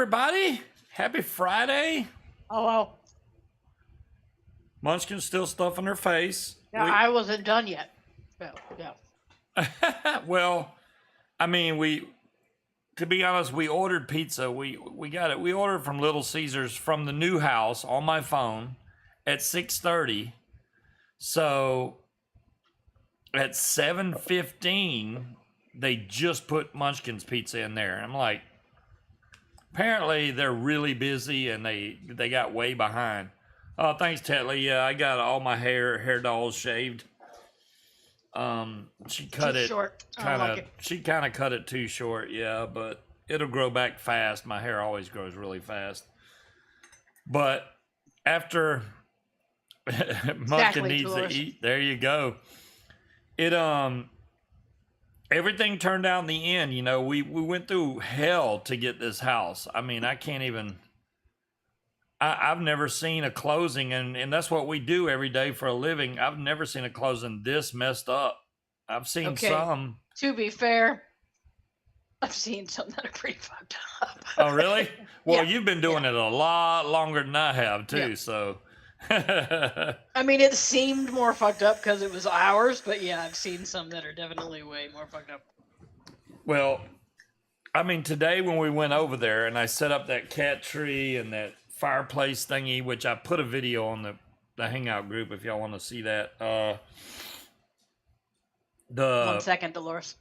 everybody. Happy Friday. Oh, well. Munchkin's still stuffing her face. Yeah, I wasn't done yet. So, yeah. Well, I mean, to be honest, we ordered pizza. We got it. We ordered from Little Caesars from the new house on my phone at 6:30. So at 7:15, they just put Munchkin's pizza in there. I'm like, apparently they're really busy and they got way behind. Oh, thanks, Tetley. Yeah, I got all my hair dolls shaved. She cut it short. She kind of cut it too short, yeah, but it'll grow back fast. My hair always grows really fast. But after Munchkin needs to eat, there you go. It everything turned out in the end. You know, we went through hell to get this house. I mean, I can't even. I've never seen a closing, and that's what we do every day for a living. I've never seen a closing this messed up. I've seen some. To be fair, I've seen some that are pretty fucked up. Oh, really? Well, Yeah. you've been doing it a lot longer than I have, too, Yeah. so. I mean, it seemed more fucked up because it was ours, but yeah, I've seen some that are definitely way more fucked up. Well, I mean, today when we went over there and I set up that cat tree and that fireplace thingy, which I put a video on the Hangout group if y'all want to see that. 1 second, Dolores.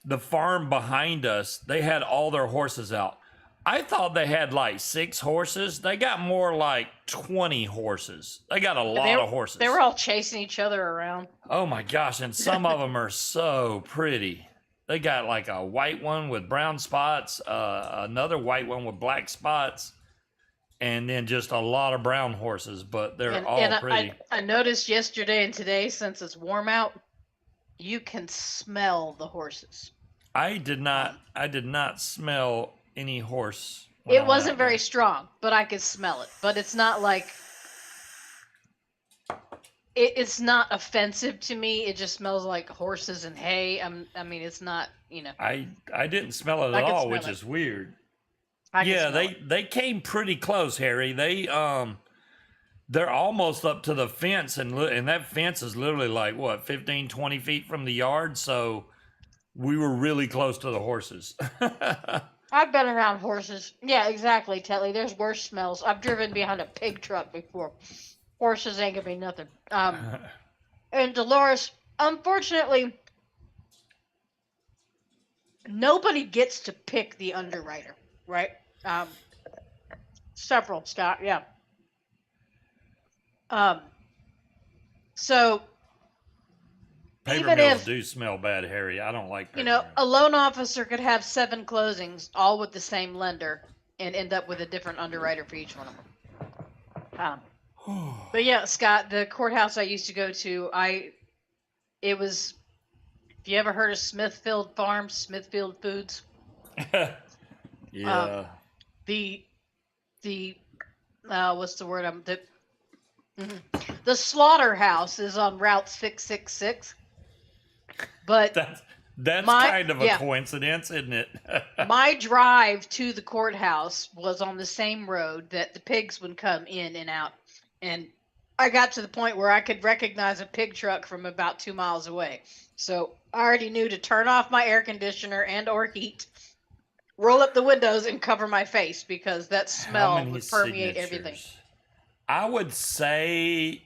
The farm behind us, they had all their horses out. I thought they had like 6 horses. They got more like 20 horses. They got a lot of horses. They were all chasing each other around. Oh my gosh, and some of them are so pretty. They got like a white one with brown spots, another white one with black spots, and then just a lot of brown horses, but they're all pretty. I noticed yesterday and today, since it's warm out, you can smell the horses. I did not smell any horse. It wasn't very strong, but I could smell it. But it's not like it's not offensive to me. It just smells like horses and hay. I mean, it's not, you know. I didn't smell it at all, which is weird. Yeah, they came pretty close, Harry. They're almost up to the fence, and that fence is literally like, what, 15, 20 feet from the yard? So we were really close to the horses. I've been around horses. Yeah, exactly, Tetley. There's worse smells. I've driven behind a pig truck before. Horses ain't gonna be nothing. And Dolores, unfortunately, nobody gets to pick the underwriter, right? Several, Scott, yeah. So paper even mills if do smell bad, Harry. I don't like paper mills. mills. A loan officer could have 7 closings, all with the same lender, and end up with a different underwriter for each one of them. But yeah, Scott, the courthouse I used to go to, it was. If you ever heard of Smithfield Farms, Smithfield Foods? Yeah. The what's the word? The slaughterhouse is on Route 666. But that's kind of a coincidence, isn't it? My drive to the courthouse was on the same road that the pigs would come in and out. And I got to the point where I could recognize a pig truck from about 2 miles away. So I already knew to turn off my air conditioner and or heat, roll up the windows, and cover my face because that smell would permeate everything. I would say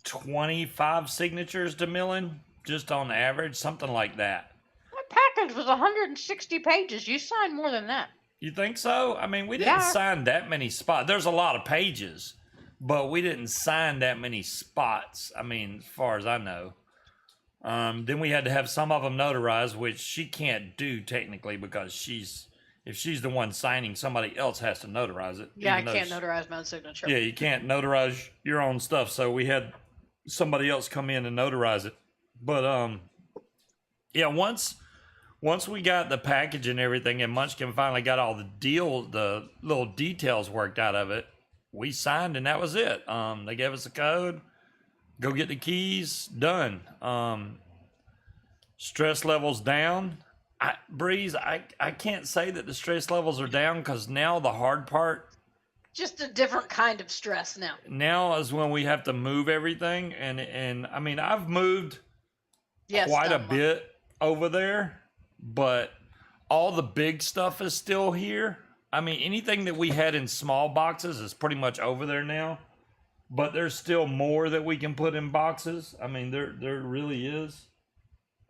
25 signatures to Millen, just on average, something like that. My package was 160 pages. You signed more than that. You think so? I mean, we didn't sign that many spots. There's a lot of pages, but we didn't sign that many spots. I mean, as far as I know. Then we had to have some of them notarized, which she can't do technically because if she's the one signing, somebody else has to notarize it. Yeah, I can't notarize my own signature. Yeah, you can't notarize your own stuff, so we had somebody else come in and notarize it. But yeah, once we got the package and everything, and Munchkin finally got all the little details worked out of it, we signed and that was it. They gave us a code, go get the keys, done. Stress levels down. Breeze, I can't say that the stress levels are down because now the hard part Just a different kind of stress now. now is when we have to move everything. And I mean, I've moved Yes, quite a Thelma. bit over there, but all the big stuff is still here. I mean, anything that we had in small boxes is pretty much over there now, but there's still more that we can put in boxes. I mean, there really is.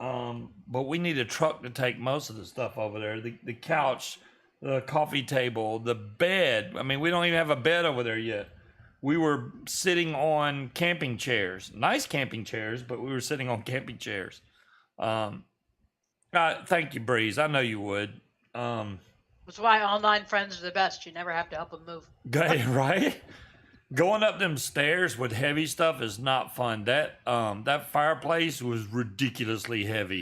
But we need a truck to take most of the stuff over there. The couch, the coffee table, the bed. I mean, we don't even have a bed over there yet. We were sitting on camping chairs, nice camping chairs, but we were sitting on camping chairs. Thank you, Breeze. I know you would. That's why online friends are the best. You never have to help them move. Right? Going up them stairs with heavy stuff is not fun. That fireplace was ridiculously heavy.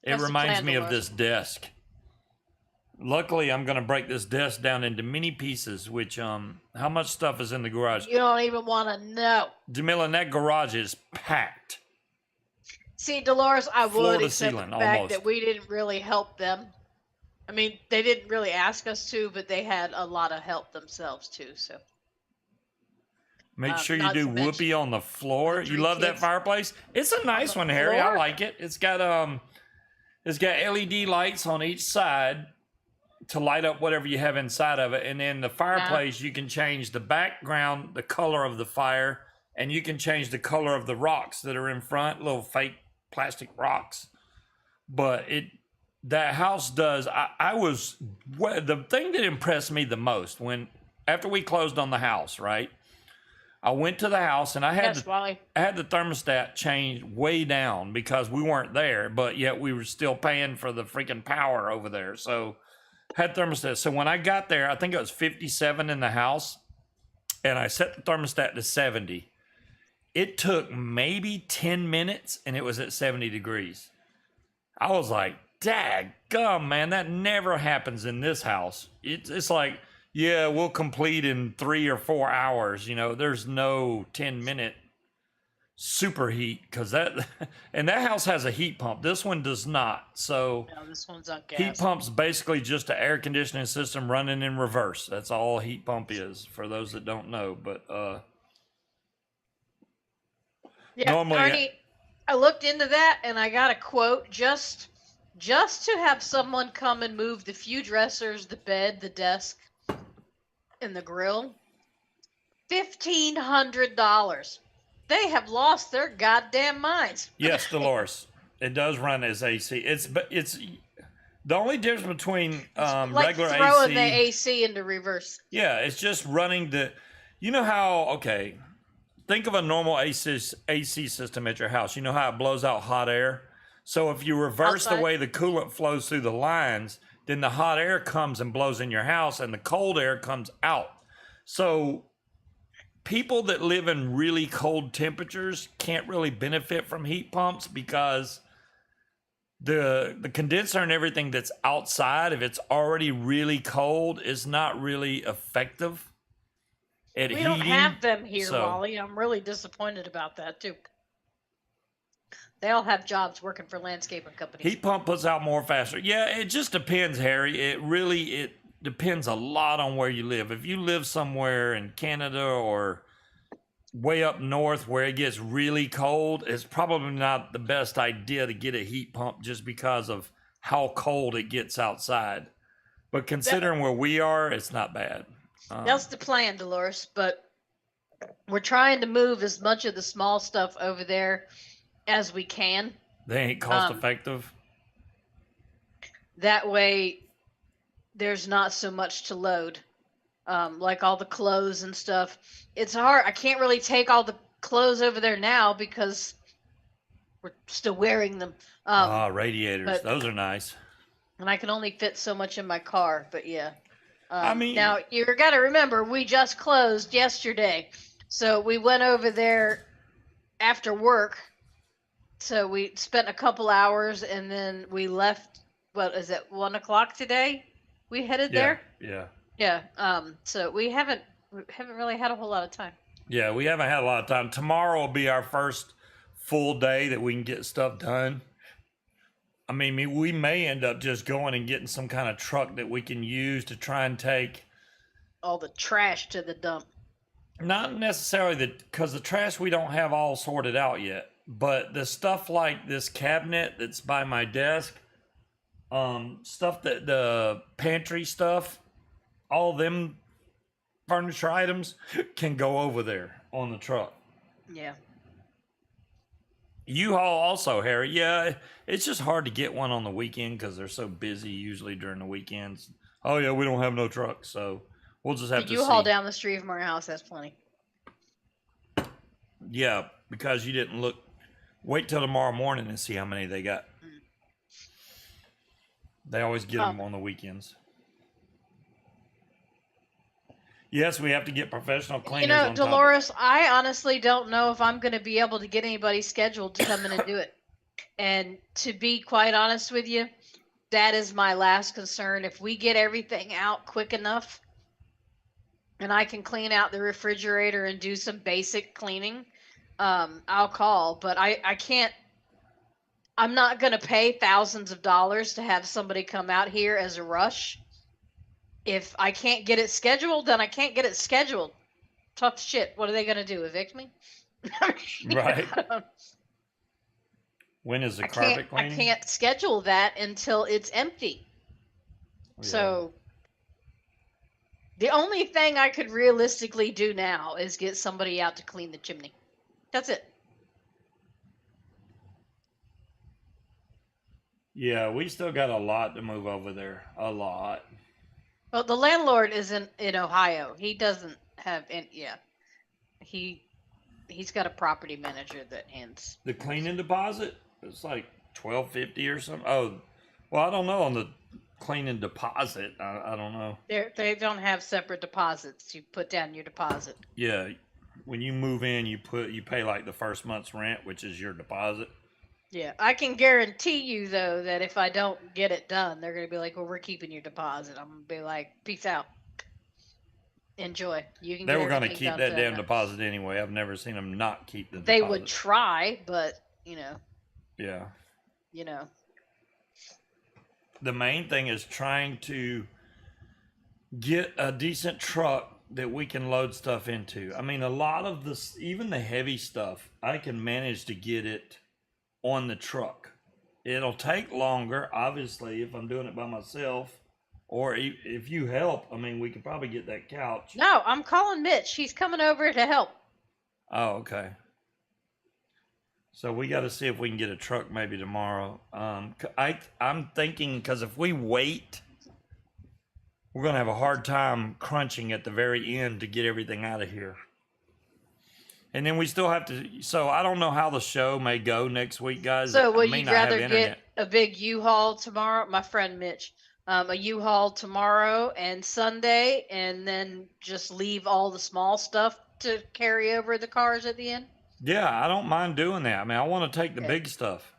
It That's the reminds plan, me of Dolores. this desk. Luckily, I'm going to break this desk down into many pieces, which, how much stuff is in the garage? You don't even want to know. Jamila, that garage is packed. See, Dolores, I Floor would to accept ceiling, the fact almost. that we didn't really help them. I mean, they didn't really ask us to, but they had a lot of help themselves too. So Make sure you not do to mention whoopee on the floor. the You three love that kids fireplace? It's a nice the one, Harry. I floor. like it. It's got LED lights on each side to light up whatever you have inside of it. And then the fireplace, you can change the background, the color of the fire, and you can change the color of the rocks that are in front, little fake plastic rocks. But that house does. The thing that impressed me the most after we closed on the house, right? I went to the house and I had Yes, Wally. the thermostat changed way down because we weren't there, but yet we were still paying for the freaking power over there. So had thermostat. So when I got there, I think it was 57 in the house, and I set the thermostat to 70. It took maybe 10 minutes and it was at 70 degrees. I was like, daggum, man, that never happens in this house. It's like, yeah, we'll complete in 3 or 4 hours. There's no 10-minute superheat because and that house has a heat pump. This one does not. So No, this one's on gas. heat pump's basically just an air conditioning system running in reverse. That's all a heat pump is, for those that don't know. But Yeah, normally- Arnie, I looked into that and I got a quote just to have someone come and move the few dressers, the bed, the desk, and the grill. $1,500. They have lost their goddamn minds. yes, Dolores, it does run as AC. It's the only difference between Like regular throwing AC. the AC into reverse. Yeah, it's just running okay, think of a normal AC system at your house. You know how it blows out hot air? So if you reverse Outside? the way the coolant flows through the lines, then the hot air comes and blows in your house and the cold air comes out. So people that live in really cold temperatures can't really benefit from heat pumps because the condenser and everything that's outside, if it's already really cold, is not really effective at We heating. don't have them here, so- Wally. I'm really disappointed about that too. They all have jobs working for landscaping companies. Heat pump puts out more faster. Yeah, it just depends, Harry. It depends a lot on where you live. If you live somewhere in Canada or way up north where it gets really cold, it's probably not the best idea to get a heat pump just because of how cold it gets outside. But considering where we are, it's not bad. That's the plan, Dolores, but we're trying to move as much of the small stuff over there as we can. They ain't cost effective. That way there's not so much to load. Like all the clothes and stuff. It's hard. I can't really take all the clothes over there now because we're still wearing them. Radiators. but- Those are nice. And I can only fit so much in my car, but yeah. I mean- now you got to remember, we just closed yesterday. So we went over there after work. So we spent a couple hours and then we left, what is it, 1 o'clock today? We headed there? Yeah. Yeah. So we haven't really had a whole lot of time. Yeah, we haven't had a lot of time. Tomorrow will be our first full day that we can get stuff done. I mean, we may end up just going and getting some kind of truck that we can use to try and take. All the trash to the dump. Not necessarily because the trash we don't have all sorted out yet, but the stuff like this cabinet that's by my desk, stuff that the pantry stuff, all them furniture items can go over there on the truck. Yeah. U-Haul also, Harry. Yeah, it's just hard to get one on the weekend because they're so busy usually during the weekends. Oh yeah, we don't have no truck, so we'll just have to U-Haul see. down the street from our house has plenty. Yeah, because you didn't look. Wait till tomorrow morning and see how many they got. They always get them on the weekends. Yes, we have to get professional cleaners. You know, on Dolores, I honestly don't know if I'm going to be able to get anybody scheduled to come in and do it. And to be quite honest with you, that is my last concern. If we get everything out quick enough and I can clean out the refrigerator and do some basic cleaning, I'll call. But I can't, I'm not going to pay thousands of dollars to have somebody come out here as a rush. If I can't get it scheduled, then I can't get it scheduled. Tough shit. What are they going to do? Evict me? Right. When is the carpet cleaning? I can't schedule that until it's empty. Yeah. So the only thing I could realistically do now is get somebody out to clean the chimney. That's it. Yeah, we still got a lot to move over there. A lot. Well, the landlord is in Ohio. He doesn't have any. Yeah, he's got a property manager that hands the cleaning deposit. It's like $12.50 or something. Oh, well, I don't know on the cleaning deposit. I don't know. They don't have separate deposits. You put down your deposit. Yeah, when you move in, you pay like the first month's rent, which is your deposit. Yeah, I can guarantee you though that if I don't get it done, they're gonna be like, "Well, we're keeping your deposit." I'm gonna be like, "Peace out, enjoy." You can. They were gonna keep that damn deposit anyway. I've never seen them not keep the deposit. They would try, but Yeah. The main thing is trying to get a decent truck that we can load stuff into. I mean, a lot of this, even the heavy stuff, I can manage to get it on the truck. It'll take longer, obviously, if I'm doing it by myself, or if you help. I mean, we could probably get that couch. No, I'm calling Mitch. He's coming over to help. Oh, okay. So we got to see if we can get a truck maybe tomorrow. I'm thinking because if we wait, we're gonna have a hard time crunching at the very end to get everything out of here. And then we still have to. So I don't know how the show may go next week, guys. So will you rather get a big U-Haul tomorrow? My friend Mitch, a U-Haul tomorrow and Sunday, and then just leave all the small stuff to carry over the cars at the end? Yeah, I don't mind doing that. I mean, I want to take the big stuff.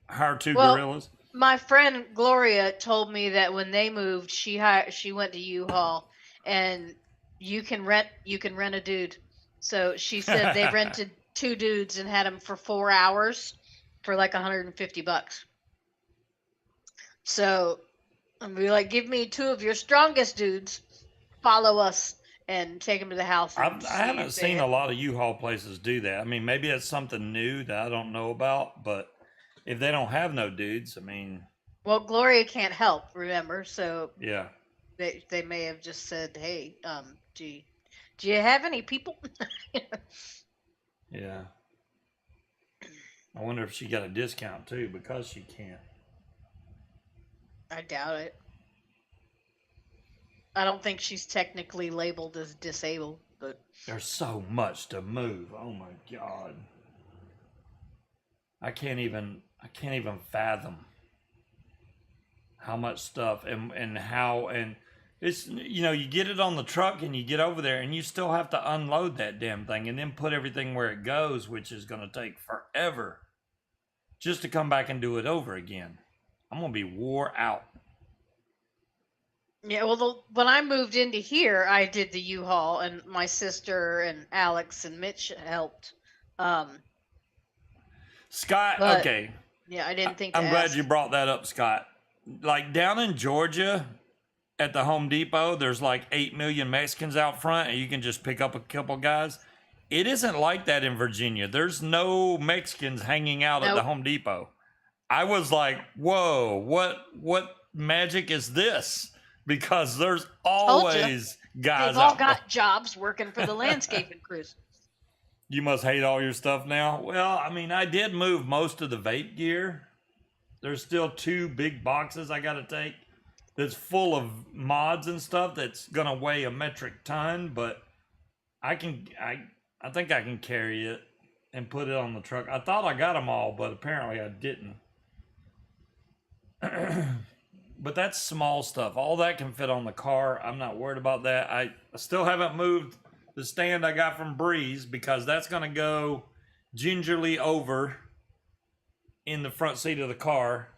Hire two gorillas. My friend Gloria told me that when they moved, she went to U-Haul, and you can rent a dude. So she said they rented 2 dudes and had them for 4 hours for like $150. So I'm be like, give me 2 of your strongest dudes, follow us, and take them to the house. I haven't seen a lot of U-Haul places do that. I mean, maybe it's something new that I don't know about, but if they don't have no dudes, I mean. Well, Gloria can't help, remember? So yeah, they may have just said, hey, do you have any people? Yeah. I wonder if she got a discount too because she can't. I doubt it. I don't think she's technically labeled as disabled, but there's so much to move. Oh my God. I can't even fathom how much stuff and how, and it's, you get it on the truck and you get over there and you still have to unload that damn thing and then put everything where it goes, which is going to take forever just to come back and do it over again. I'm going to be wore out. Yeah, well, when I moved into here, I did the U-Haul, and my sister and Alex and Mitch helped. Scott, okay. Yeah, I didn't think to I'm glad ask. you brought that up, Scott. Like down in Georgia at the Home Depot, there's like 8 million Mexicans out front, and you can just pick up a couple guys. It isn't like that in Virginia. There's no Mexicans hanging out at the Nope. Home Depot. I was like, whoa, what magic is this? Because there's always guys They've all out. got jobs working for the landscaping crews. You must hate all your stuff now. Well, I mean, I did move most of the vape gear. There's still 2 big boxes I got to take that's full of mods and stuff that's going to weigh a metric ton, but I think I can carry it and put it on the truck. I thought I got them all, but apparently I didn't. But that's small stuff. All that can fit on the car. I'm not worried about that. I still haven't moved the stand I got from Breeze because that's going to go gingerly over in the front seat of the car.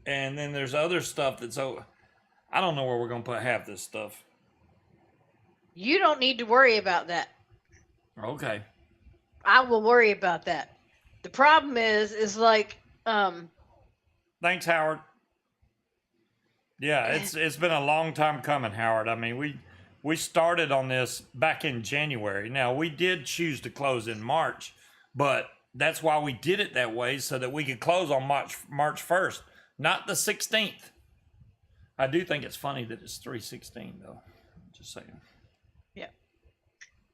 And then there's other stuff that's I don't know where we're going to put half this stuff. You don't need to worry about that. Okay. I will worry about that. The problem is like Thanks, Howard. Yeah, it's been a long time coming, Howard. I mean, we started on this back in January. Now, we did choose to close in March, but that's why we did it that way, so that we could close on March 1st, not the 16th. I do think it's funny that it's 3/16 though. Just saying.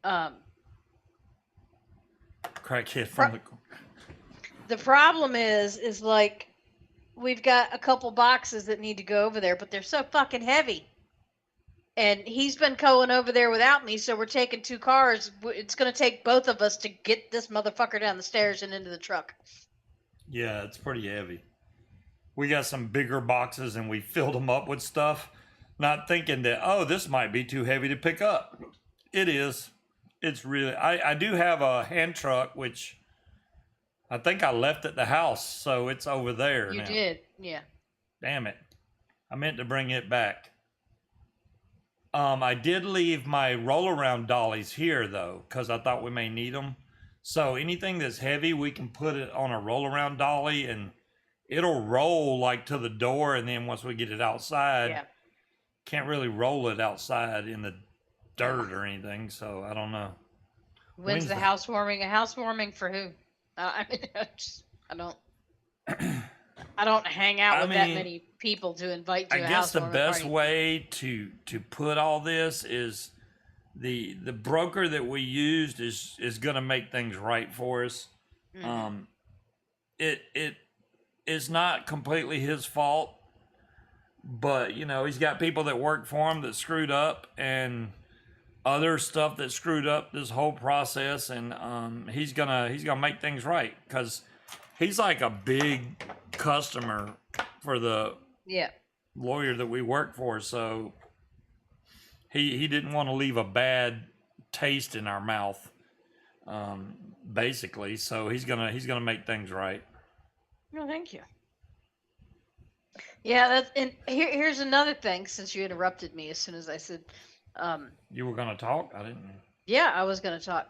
yeah. Crackhead from The problem is like we've got a couple boxes that need to go over there, but they're so fucking heavy. And he's been going over there without me, so we're taking 2 cars. It's going to take both of us to get this motherfucker down the stairs and into the truck. Yeah, it's pretty heavy. We got some bigger boxes and we filled them up with stuff, not thinking that, oh, this might be too heavy to pick up. It is. It's really, I do have a hand truck, which I think I left at the house, so it's over there You now. did, yeah. Damn it. I meant to bring it back. I did leave my roll-around dollies here, though, because I thought we may need them. So anything that's heavy, we can put it on a roll-around dolly, and it'll roll, like, to the door, and then once we get it outside, Yeah. can't really roll it outside in the dirt or anything, so I don't know. When's the housewarming? A housewarming for who? I mean, I don't hang out with that many people to invite to a housewarming party. I guess the best way to put all this is the broker that we used is going to make things right for us. Mm-hmm. It is not completely his fault, but you know, he's got people that work for him that screwed up and other stuff that screwed up this whole process, and he's gonna make things right because he's like a big customer for the lawyer that we work for, so he didn't want to leave a bad taste in our mouth, basically. So he's gonna make things right. No, thank you. Yeah, that's and here's another thing. Since you interrupted me as soon as I said, you were gonna talk. I didn't. Yeah, I was gonna talk.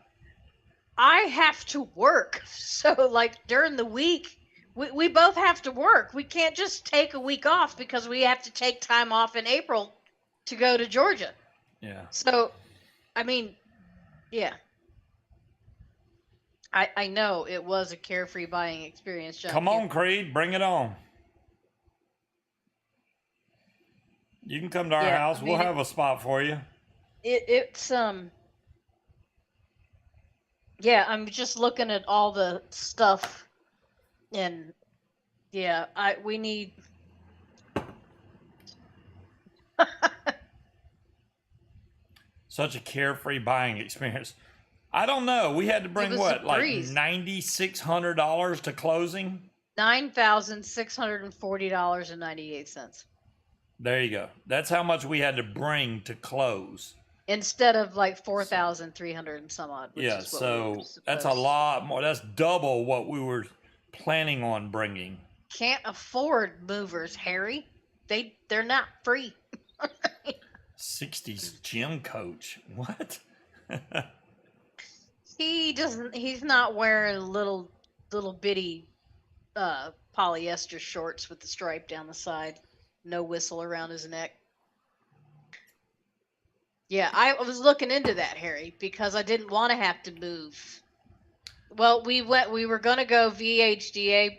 I have to work, so like during the week, we both have to work. We can't just take a week off because we have to take time off in April to go to Georgia. Yeah. So, I mean, yeah. I know it was a carefree buying experience, John. Come on, Creed, bring it on. You can come to our house. We'll have a spot for you. It's yeah, I'm just looking at all the stuff, and yeah, we need. Such a carefree buying experience. I don't know. We had to bring what, like $9,600 to closing? $9,640.98. There you go. That's how much we had to bring to close. Instead of like 4,300 and some odd. Yeah, so that's a lot more. That's double what we were planning on bringing. Can't afford movers, Harry. They're not free. 60s gym coach. What? He's not wearing little bitty polyester shorts with the stripe down the side, no whistle around his neck. Yeah, I was looking into that, Harry, because I didn't want to have to move. Well, we were going to go VHDA,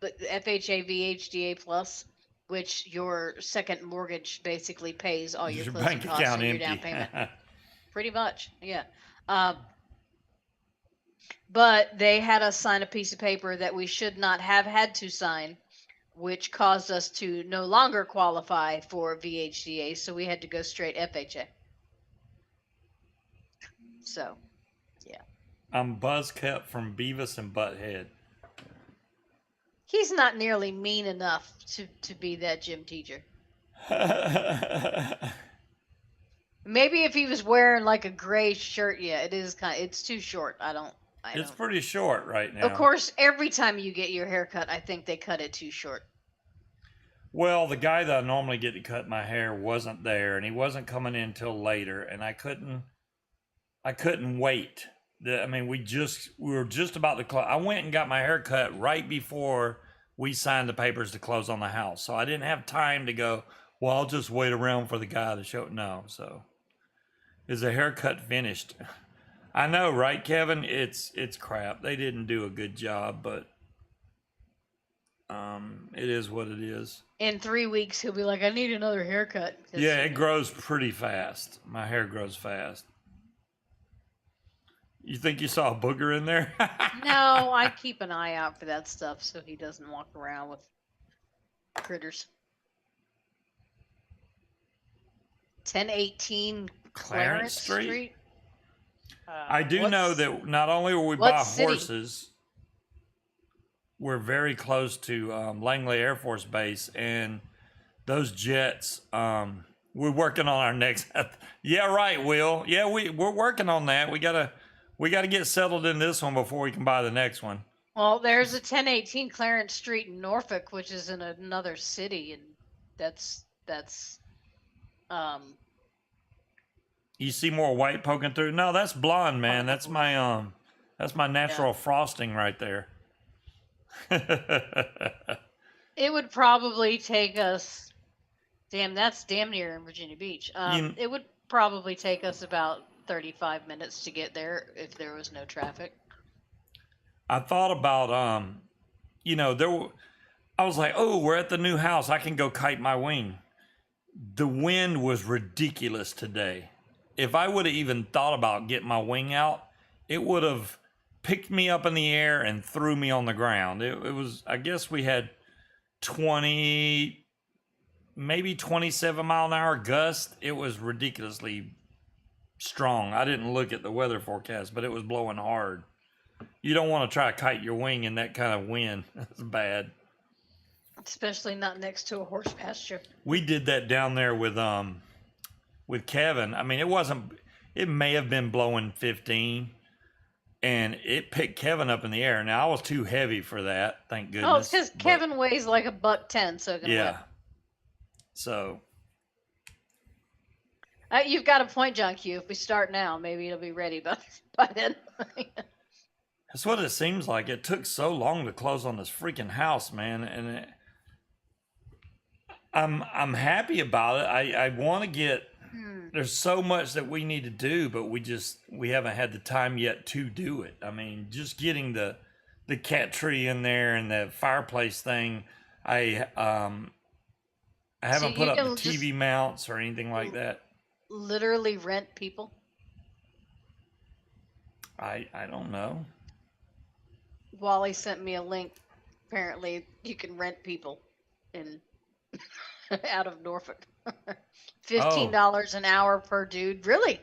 but FHA VHDA plus, which your second mortgage basically pays all your Your closing bank costs account and your down empty. payment. Pretty much, yeah. Um, but they had us sign a piece of paper that we should not have had to sign, which caused us to no longer qualify for VHDA, so we had to go straight FHA. So, yeah. I'm buzzcut from Beavis and Butthead. He's not nearly mean enough to be that gym teacher. Maybe if he was wearing like a gray shirt, yeah, it's too short. It's pretty short right now. Of course, every time you get your hair cut, I think they cut it too short. Well, the guy that I normally get to cut my hair wasn't there, and he wasn't coming in till later, and I couldn't wait. We were just about to close. I went and got my hair cut right before we signed the papers to close on the house, so I didn't have time to go, well, I'll just wait around for the guy to show. No, so is the haircut finished? I know, right, Kevin? It's crap. They didn't do a good job, but it is what it is. In 3 weeks, he'll be like, I need another haircut. Yeah, it grows pretty fast. My hair grows fast. You think you saw a booger in there? No, I keep an eye out for that stuff so he doesn't walk around with critters. 1018 Clarence Street. I do know that not only will we buy horses, we're very close to Langley Air Force Base, and those jets. We're working on our next. Yeah, right, Will. Yeah, we're working on that. We gotta get settled in this one before we can buy the next one. Well, there's a 1018 Clarence Street in Norfolk, which is in another city, and that's. You see more white poking through? No, that's blonde, man. That's my natural frosting right there. It would probably take us. Damn, that's damn near in Virginia Beach. It would probably take us about 35 minutes to get there if there was no traffic. I thought about I was like, oh, we're at the new house. I can go kite my wing. The wind was ridiculous today. If I would have even thought about getting my wing out, it would have picked me up in the air and threw me on the ground. It was, I guess we had 20, maybe 27 mile an hour gust. It was ridiculously strong. I didn't look at the weather forecast, but it was blowing hard. You don't want to try to kite your wing in that kind of wind. That's bad. Especially not next to a horse pasture. We did that down there with Kevin. I mean, it may have been blowing 15, and it picked Kevin up in the air. Now, I was too heavy for that, thank goodness. Oh, it's because Kevin weighs like $110, so yeah. So you've got a point, John Q. If we start now, maybe it'll be ready by then. That's what it seems like. It took so long to close on this freaking house, man, and I'm happy about it. I want to get. There's so much that we need to do, but we haven't had the time yet to do it. I mean, just getting the cat tree in there and the fireplace thing. I haven't put up the TV mounts or anything like that. Literally rent people? I don't know. Wally sent me a link. Apparently, you can rent people in out of Norfolk. $15 an hour per dude. Really?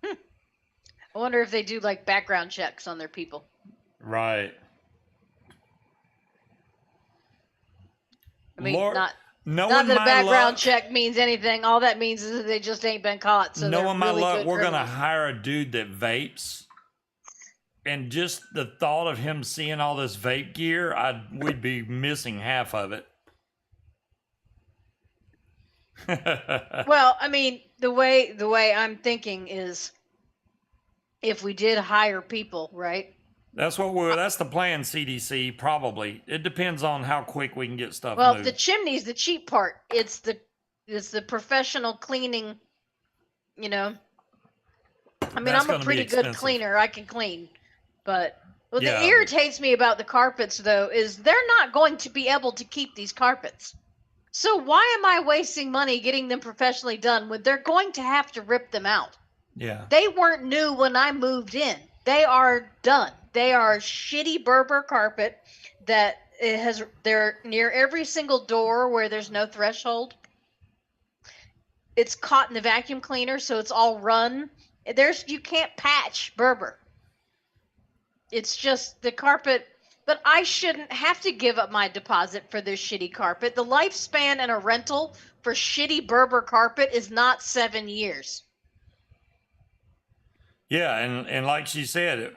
I wonder if they do like background checks on their people. Right. I mean, not that a background check means anything. All that means is that they just ain't been caught. So knowing my luck, we're going to hire a dude that vapes. And just the thought of him seeing all this vape gear, we'd be missing half of it. Well, I mean, the way I'm thinking is if we did hire people, right? That's the plan, CDC, probably. It depends on how quick we can get stuff Well, moved. the chimney's the cheap part. It's the professional cleaning, you know. I mean, That's I'm a gonna be pretty good expensive. cleaner. I can clean. But what Yeah, that irritates me about the carpets, though, is they're not going to be able to keep these carpets. So why am I wasting money getting them professionally done when they're going to have to rip them out? yeah. They weren't new when I moved in. They are done. They are shitty Berber carpet that they're near every single door where there's no threshold. It's caught in the vacuum cleaner, so it's all run. You can't patch Berber. It's just the carpet, but I shouldn't have to give up my deposit for this shitty carpet. The lifespan in a rental for shitty Berber carpet is not 7 years. Yeah, and like she said,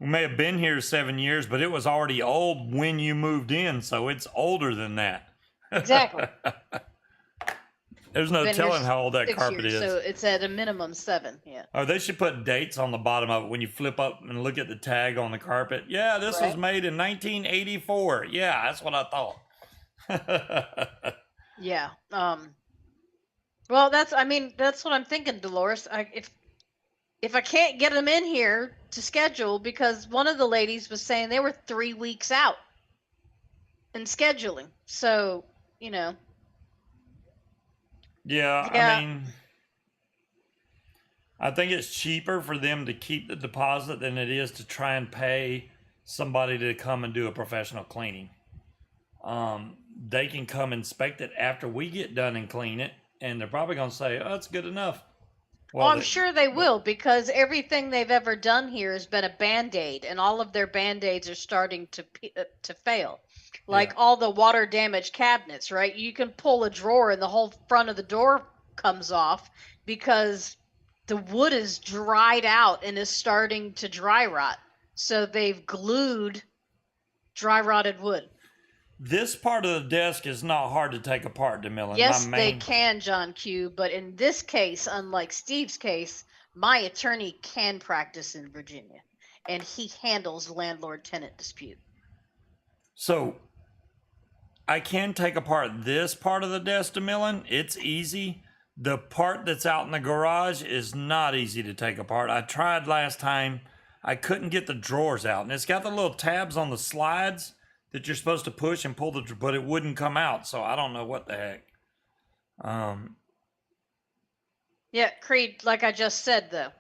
we may have been here 7 years, but it was already old when you moved in, so it's older than that. Exactly. There's no Been telling here how old that 6 carpet years, is. so it's at a minimum 7. Yeah. Oh, they should put dates on the bottom of it when you flip up and look at the tag on the carpet. Yeah, this was Right. made in 1984. Yeah, that's what I thought. Yeah. Well, that's what I'm thinking, Dolores. If I can't get them in here to schedule, because one of the ladies was saying they were 3 weeks out in scheduling. So, you know. Yeah, Yeah. I mean, I think it's cheaper for them to keep the deposit than it is to try and pay somebody to come and do a professional cleaning. They can come inspect it after we get done and clean it, and they're probably going to say, "Oh, it's good enough." Well, I'm sure they will, because everything they've ever done here has been a Band-Aid, and all of their Band-Aids are starting to fail. Like all the water damaged cabinets, right? You can pull a drawer and the whole front of the door comes off because the wood is dried out and is starting to dry rot. So they've glued dry rotted wood. This part of the desk is not hard to take apart, DeMillan. Yes, they can, John Q, but in this case, unlike Steve's case, my attorney can practice in Virginia, and he handles landlord-tenant dispute. So I can take apart this part of the desk, DeMillan. It's easy. The part that's out in the garage is not easy to take apart. I tried last time. I couldn't get the drawers out, and it's got the little tabs on the slides that you're supposed to push and pull but it wouldn't come out. So I don't know what the heck. Yeah, Creed, like I just said, though,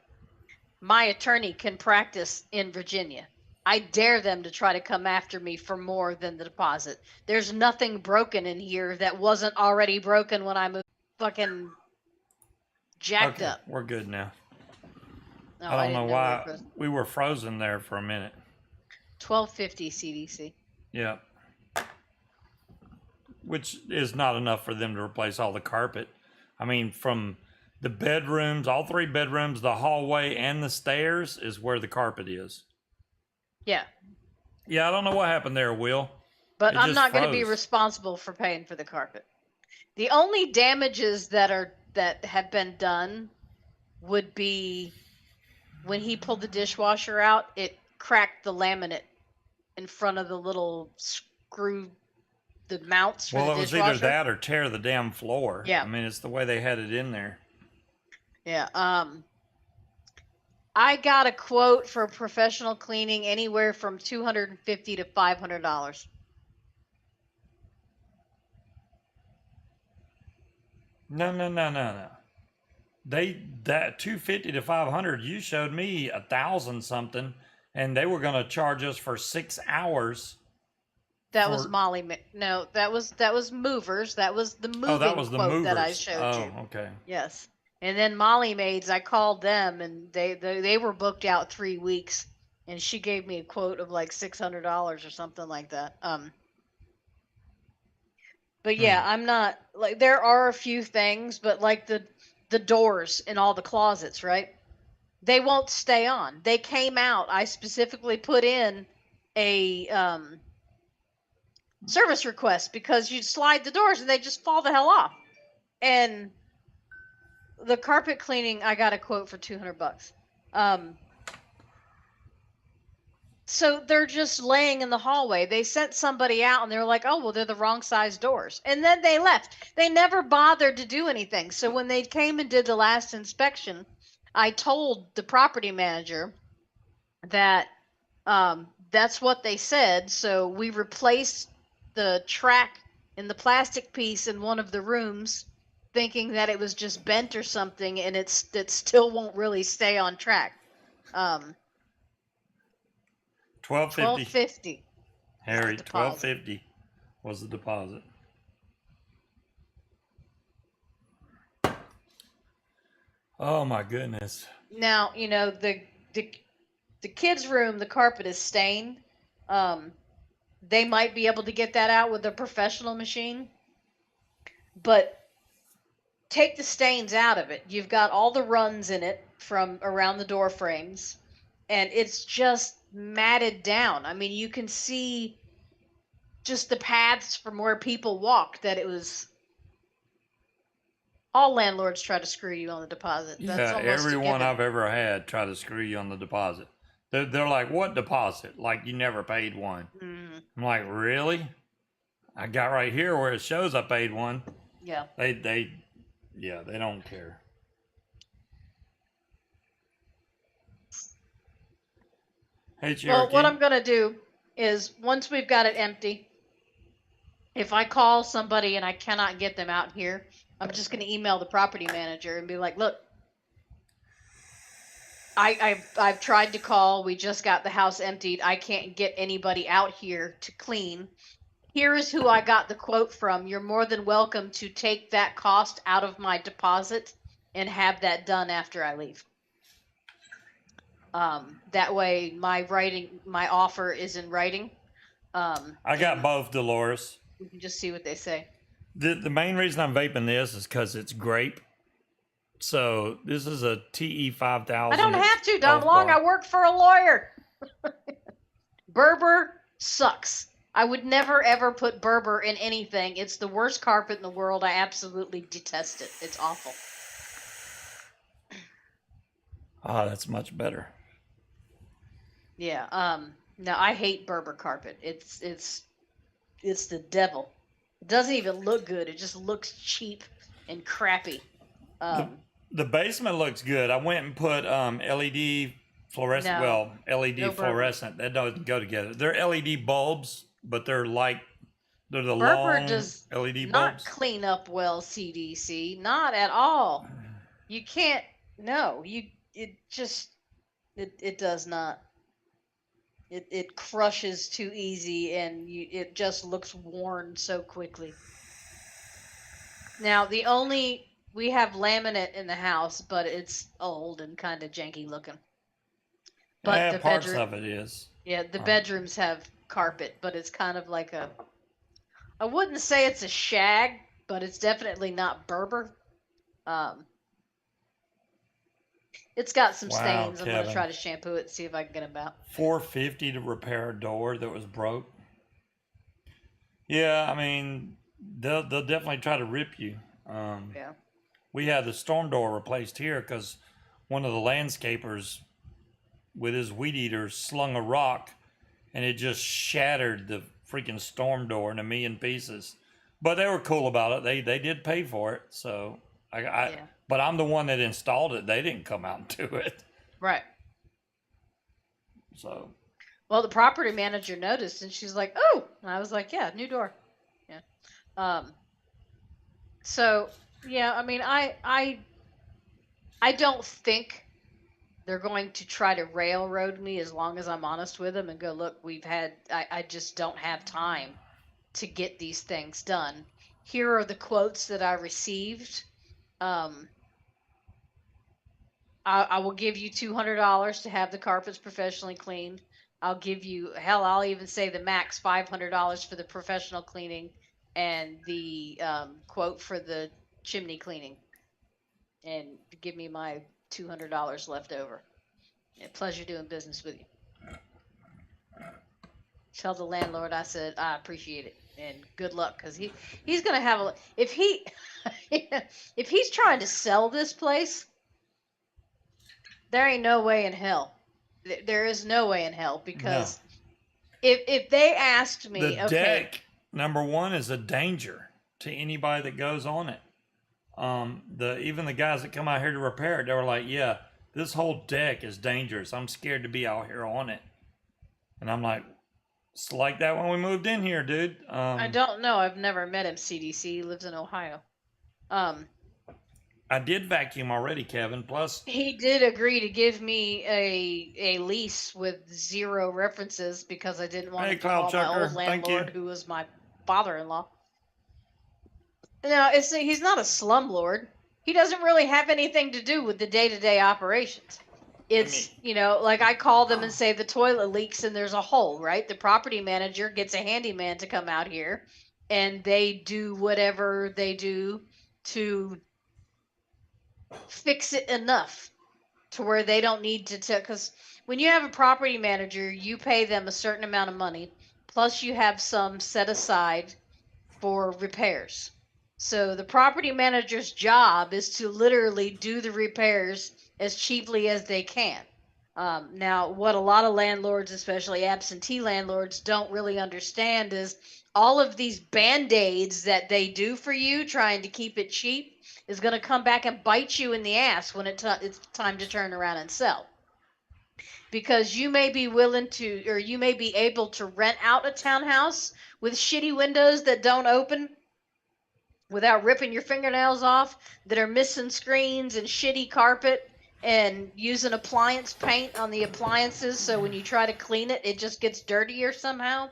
my attorney can practice in Virginia. I dare them to try to come after me for more than the deposit. There's nothing broken in here that wasn't already broken when I moved. Fucking jacked Okay, up. we're good now. No, I don't know didn't why we were frozen there for a minute. 1250 CDC. Yeah. Which is not enough for them to replace all the carpet. I mean, from the bedrooms, all 3 bedrooms, the hallway, and the stairs is where the carpet is. Yeah. Yeah, I don't know what happened there, Will. But I'm not going to be responsible for paying for the carpet. The only damages that have been done would be when he pulled the dishwasher out, it cracked the laminate in front of the little screw, the mounts for the dishwasher. Well, it was either that or tear the damn floor. Yeah. I mean, it's the way they had it in there. Yeah. I got a quote for professional cleaning anywhere from $250 to $500. No. That 250 to 500. You showed me 1,000 something, and they were going to charge us for 6 hours. That was Molly. No, that was movers. That was the moving quote that I showed you. Oh, okay. Yes. And then Molly Maids, I called them, and they were booked out 3 weeks, and she gave me a quote of like $600 or something like that. But yeah, I'm not like, there are a few things, but like the doors in all the closets, right? They won't stay on. They came out. I specifically put in a service request because you slide the doors and they just fall the hell off. And the carpet cleaning, I got a quote for $200. So they're just laying in the hallway. They sent somebody out and they're like, oh, well, they're the wrong size doors. And then they left. They never bothered to do anything. So when they came and did the last inspection, I told the property manager that that's what they said. So we replaced the track in the plastic piece in one of the rooms, thinking that it was just bent or something, and it still won't really stay on track. $12.50. $12.50. Harry, Deposit. $12.50 was the deposit. Oh my goodness. Now, the kids' room, the carpet is stained. They might be able to get that out with a professional machine, but take the stains out of it. You've got all the runs in it from around the door frames, and it's just matted down. I mean, you can see just the paths from where people walk, that it was. All landlords try to screw you on the deposit. That's Yeah, almost a everyone given. I've ever had try to screw you on the deposit. They're like, what deposit? Like you never paid one. Mm, I'm like, really? I got right here where it shows I paid one. yeah. They don't care. Hey, Well, what Cherokee. I'm going to do is once we've got it empty, if I call somebody and I cannot get them out here, I'm just going to email the property manager and be like, look, I've tried to call. We just got the house emptied. I can't get anybody out here to clean. Here is who I got the quote from. You're more than welcome to take that cost out of my deposit and have that done after I leave. That way my offer is in writing. I got both, Dolores. We can just see what they say. The main reason I'm vaping this is because it's grape. So this is a TE 5000. I don't have to, Don Oak Long. bar. I work for a lawyer. Berber sucks. I would never ever put Berber in anything. It's the worst carpet in the world. I absolutely detest it. It's awful. Ah, that's much better. Yeah. No, I hate Berber carpet. It's the devil. It doesn't even look good. It just looks cheap and crappy. The basement looks good. I went and put LED fluorescent. No. Well, LED No Berber. fluorescent. That doesn't go together. They're LED bulbs, but they're the Berber long does LED not bulbs. clean up well, CDC. Not at all. You can't. No, it does not. It crushes too easy, and it just looks worn so quickly. Now we have laminate in the house, but it's old and kind of janky looking. But Yeah, the parts bedroom, of it is. yeah, the bedrooms have carpet, but it's kind of like I wouldn't say it's a shag, but it's definitely not Berber. It's got some Wow, stains. I'm gonna Kevin. try to shampoo it and see if I can get them out. $450 to repair a door that was broke. Yeah, I mean they'll definitely try to rip you. Yeah. We had the storm door replaced here because one of the landscapers with his weed eater slung a rock and it just shattered the freaking storm door in a million pieces. But they were cool about it. They did pay for it. So Yeah. but I'm the one that installed it. They didn't come out and do it. Right. So Well, the property manager noticed, and she's like, "Oh," and I was like, "Yeah, new door." Yeah. So yeah, I mean, I don't think they're going to try to railroad me as long as I'm honest with them and go, look, I just don't have time to get these things done. Here are the quotes that I received. I will give you $200 to have the carpets professionally cleaned. I'll give you, hell, I'll even say the max $500 for the professional cleaning and the quote for the chimney cleaning. And give me my $200 left over. Yeah, pleasure doing business with you. Tell the landlord I said I appreciate it and good luck, because he's gonna have a if he's trying to sell this place, there ain't no way in hell There is no way in hell, No. because if they asked me, The okay, deck, number one, is a danger to anybody that goes on it. Even the guys that come out here to repair it, they were like, "Yeah, this whole deck is dangerous. I'm scared to be out here on it." And I'm like, "It's like that when we moved in here, dude." I don't know. I've never met him. CDC. He lives in Ohio. I did vacuum already, Kevin. Plus, He did agree to give me a lease with 0 references because I didn't want hey, him to Cloud call my Chucker, old thank you. landlord, who was my father-in-law. No, he's not a slumlord. He doesn't really have anything to do with the day-to-day operations. It's, like I call them and say the toilet leaks and there's a hole, right? The property manager gets a handyman to come out here and they do whatever they do to fix it enough to where they don't need to tell. Because when you have a property manager, you pay them a certain amount of money, plus you have some set aside for repairs. So the property manager's job is to literally do the repairs as cheaply as they can. Now, what a lot of landlords, especially absentee landlords, don't really understand is all of these band-aids that they do for you trying to keep it cheap is going to come back and bite you in the ass when it's time to turn around and sell. Because you may be willing to, or you may be able to rent out a townhouse with shitty windows that don't open without ripping your fingernails off, that are missing screens and shitty carpet, and using appliance paint on the appliances, so when you try to clean it, it just gets dirtier somehow.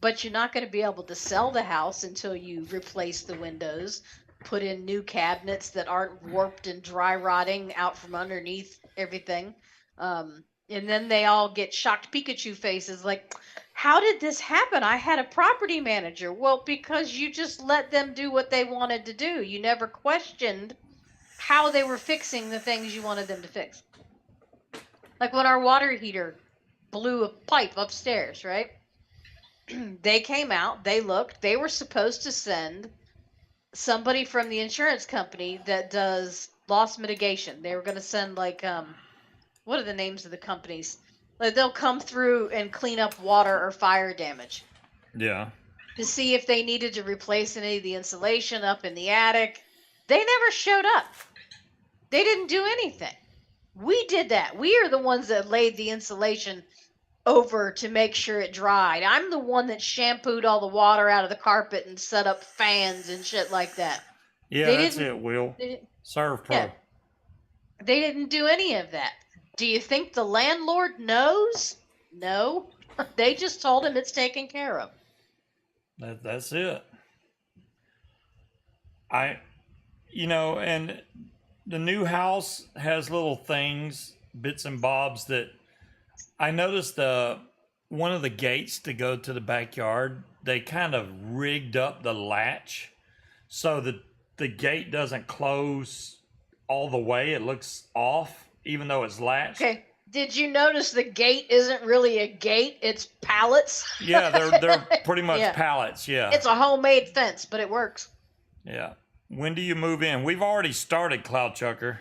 But you're not going to be able to sell the house until you replace the windows, put in new cabinets that aren't warped and dry rotting out from underneath everything. And then they all get shocked Pikachu faces like, how did this happen? I had a property manager. Well, because you just let them do what they wanted to do. You never questioned how they were fixing the things you wanted them to fix. Like when our water heater blew a pipe upstairs, right? They came out, they looked, they were supposed to send somebody from the insurance company that does loss mitigation. They were going to send what are the names of the companies? Like they'll come through and clean up water or fire damage. Yeah. To see if they needed to replace any of the insulation up in the attic. They never showed up. They didn't do anything. We did that. We are the ones that laid the insulation over to make sure it dried. I'm the one that shampooed all the water out of the carpet and set up fans and shit like that. Yeah, that's it, Will. Serve Pro. Yeah, they didn't do any of that. Do you think the landlord knows? No. They just told him it's taken care of. That's it. And the new house has little things, bits and bobs that I noticed. One of the gates to go to the backyard, they kind of rigged up the latch so that the gate doesn't close all the way. It looks off, even though it's latched. Okay. Did you notice the gate isn't really a gate? It's pallets. Yeah, they're pretty much pallets. Yeah. It's a homemade fence, but it works. Yeah. When do you move in? We've already started, Cloud Chucker.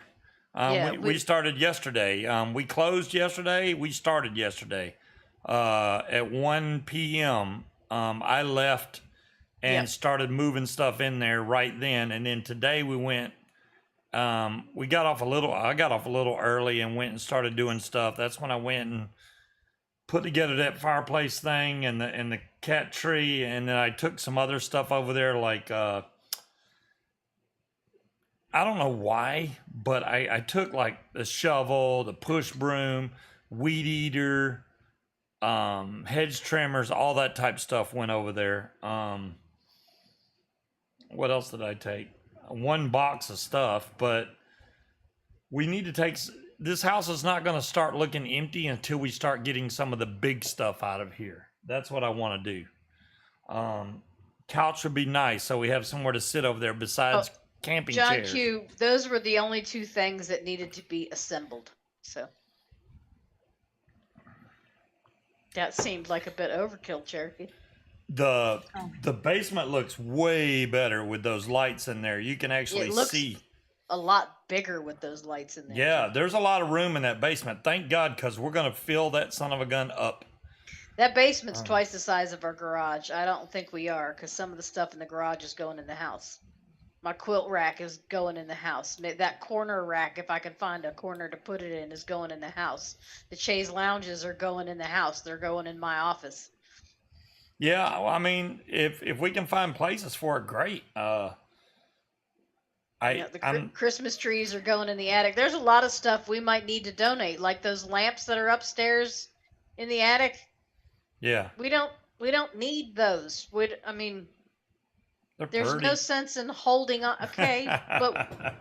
We started yesterday. We closed yesterday. We started yesterday at 1 p.m. I left and started moving stuff in there right then. And then today we went. I got off a little early and went and started doing stuff. That's when I went and put together that fireplace thing and the cat tree, and then I took some other stuff over there, like I don't know why, but I took like the shovel, the push broom, weed eater, hedge trimmers, all that type stuff went over there. What else did I take? One box of stuff, but we need to take. This house is not going to start looking empty until we start getting some of the big stuff out of here. That's what I want to do. Couch would be nice, so we have somewhere to sit over there besides camping chairs. John Q, those were the only 2 things that needed to be assembled. So that seemed like a bit overkill, Cherokee. The basement looks way better with those lights in there. You can actually see. a lot bigger with those lights in there. Yeah, too. there's a lot of room in that basement. Thank God, because we're going to fill that son of a gun up. That basement's twice the size of our garage. I don't think we are, because some of the stuff in the garage is going in the house. My quilt rack is going in the house. That corner rack, if I can find a corner to put it in, is going in the house. The chaise lounges are going in the house. They're going in my office. Yeah, well, I mean, if we can find places for it, great. Christmas trees are going in the attic. There's a lot of stuff we might need to donate, like those lamps that are upstairs in the attic. Yeah. We don't need those. There's pretty. no sense in holding on. Okay, but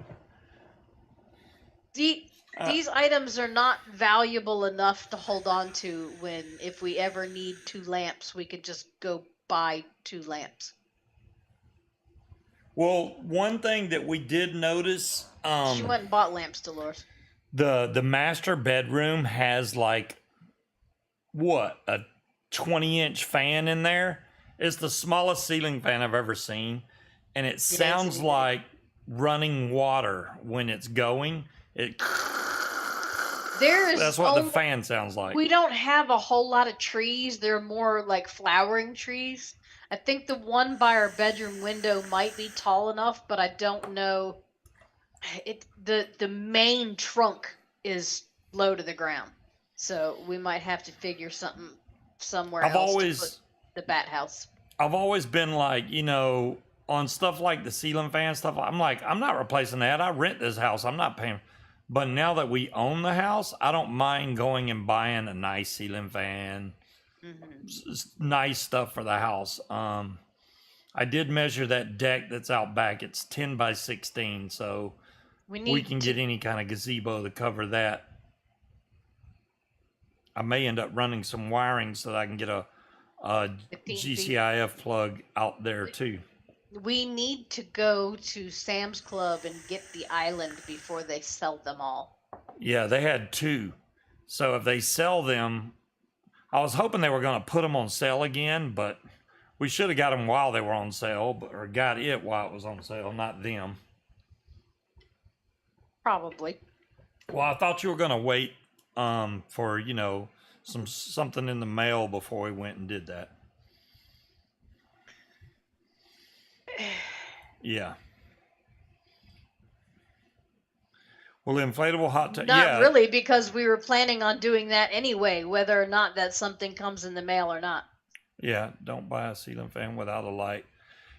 these items are not valuable enough to hold on to if we ever need 2 lamps, we could just go buy 2 lamps. Well, one thing that we did notice, she went and bought lamps, Dolores. The master bedroom has like what, a 20-inch fan in there. It's the smallest ceiling fan I've ever seen, and it sounds like running water when it's going. That's what the fan sounds like. We don't have a whole lot of trees. They're more like flowering trees. I think the one by our bedroom window might be tall enough, but I don't know. The main trunk is low to the ground, so we might have to figure something somewhere else to put the bat house. I've always been like, on stuff like the ceiling fan stuff, I'm like, I'm not replacing that. I rent this house. I'm not paying. But now that we own the house, I don't mind going and buying a nice ceiling fan. Nice stuff for the house. I did measure that deck that's out back. It's 10 by 16, so we can get any kind of gazebo to cover that. I may end up running some wiring so that I can get a GCIF plug out there too. We need to go to Sam's Club and get the island before they sell them all. Yeah, they had 2. So if they sell them, I was hoping they were going to put them on sale again, but we should have got them while they were on sale, or got it while it was on sale, not them. Probably. Well, I thought you were going to wait for, something in the mail before we went and did that. Yeah. Well, inflatable hot tub. Not really, because we were planning on doing that anyway, whether or not that something comes in the mail or not. Yeah, don't buy a ceiling fan without a light.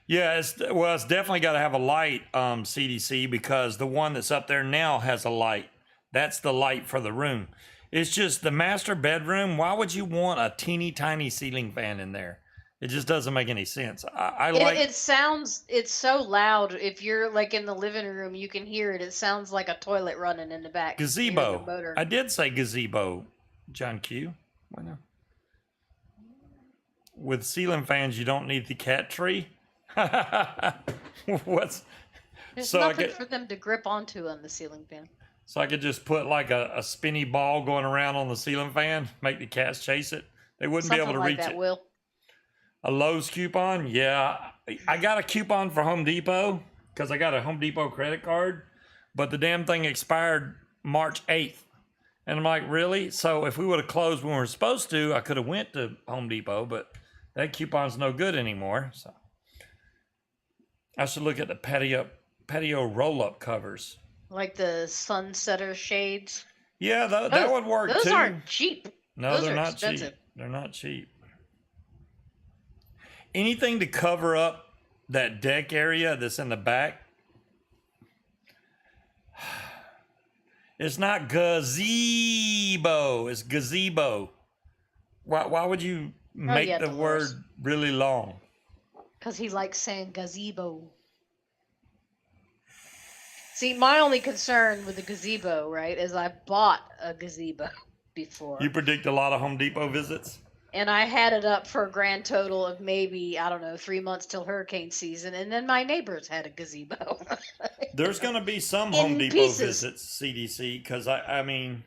Yeah, it's definitely got to have a light, CDC, because the one that's up there now has a light. That's the light for the room. It's just the master bedroom. Why would you want a teeny tiny ceiling fan in there? It just doesn't make any sense. It's so loud. If you're like in the living room, you can hear it. It sounds like a toilet running in the back. Gazebo. I did say gazebo, John Q. Why not? With ceiling fans, you don't need the cat tree. There's nothing for them to grip onto on the ceiling fan. So I could just put like a spinny ball going around on the ceiling fan, make the cats chase it. They wouldn't be able to reach it. Will. A Lowe's coupon? Yeah. I got a coupon for Home Depot because I got a Home Depot credit card, but the damn thing expired March 8th. And I'm like, really? So if we would have closed when we were supposed to, I could have went to Home Depot, but that coupon's no good anymore. So I should look at the patio roll-up covers. Like the sunsetter shades? Yeah, that would work too. Those aren't cheap. No, they're not cheap. They're not cheap. Anything to cover up that deck area that's in the back. It's not gazebo. It's gazebo. Why would you make the word really long? Because he likes saying gazebo. See, my only concern with the gazebo, right, is I bought a gazebo before. You predict a lot of Home Depot visits? And I had it up for a grand total of maybe, 3 months till hurricane season. And then my neighbors had a gazebo. There's going to be some Home Depot visits, CDC, because, I mean,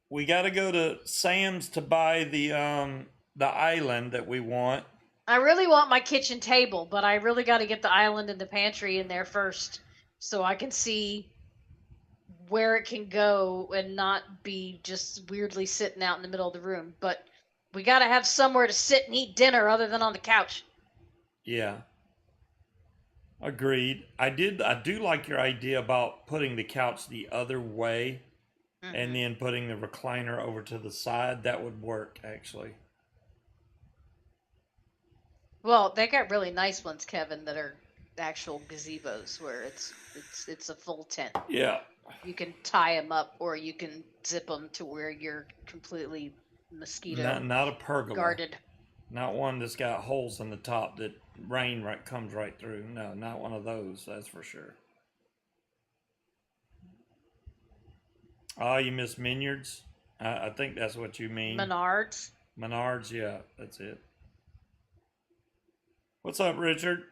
we got to go to Sam's to buy the island that we want. I really want my kitchen table, but I really got to get the island and the pantry in there first. so I can see where it can go and not be just weirdly sitting out in the middle of the room. But we got to have somewhere to sit and eat dinner other than on the couch. Yeah. Agreed. I do like your idea about putting the couch the other way and Hmm. then putting the recliner over to the side. That would work actually. Well, they got really nice ones, Kevin, that are actual gazebos where it's a full tent. Yeah. You can tie them up, or you can zip them to where you're completely mosquito Not a pergola. guarded. Not one that's got holes in the top that rain comes right through. No, not one of those. That's for sure. Oh, you miss Minyards? I think that's what you mean. Menards. Menards, yeah, that's it. What's up, Richard?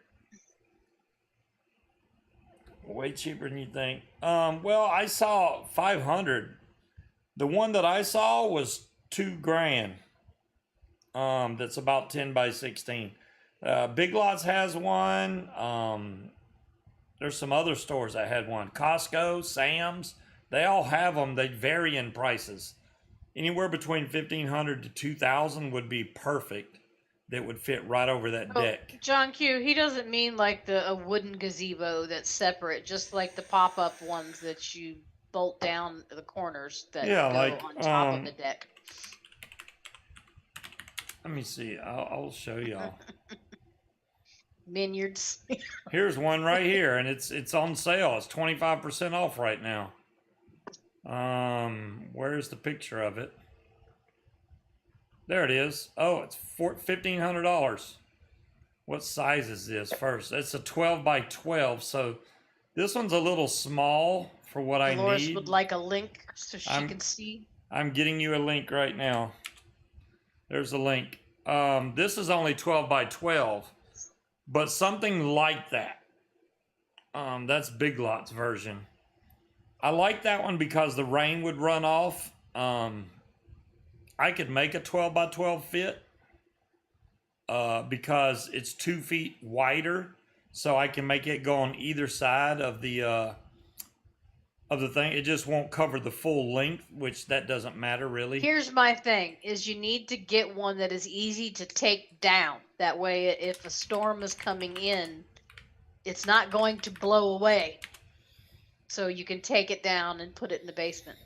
Way cheaper than you think. Well, I saw 500. The one that I saw was $2,000. That's about 10 by 16. Big Lots has one. There's some other stores that had one. Costco, Sam's, they all have them. They vary in prices. Anywhere between 1,500 to 2,000 would be perfect. That would fit right over that Oh, deck. John Q, he doesn't mean like a wooden gazebo that's separate, just like the pop-up ones that you bolt down the corners that Yeah, go like on top of the deck. let me see. I'll show y'all. Minyards. Here's one right here, and it's on sale. It's 25% off right now. Where's the picture of it? There it is. Oh, it's $1,500. What size is this first? It's a 12 by 12, so this one's a little small for what I Dolores need. would like a link so she can see. I'm getting you a link right now. There's a link. This is only 12 by 12, but something like that. That's Big Lots version. I like that one because the rain would run off. I could make a 12 by 12 fit because it's 2 feet wider, so I can make it go on either side of the thing. It just won't cover the full length, which that doesn't matter really. Here's my thing: is you need to get one that is easy to take down. That way, if a storm is coming in, it's not going to blow away. So you can take it down and put it in the basement.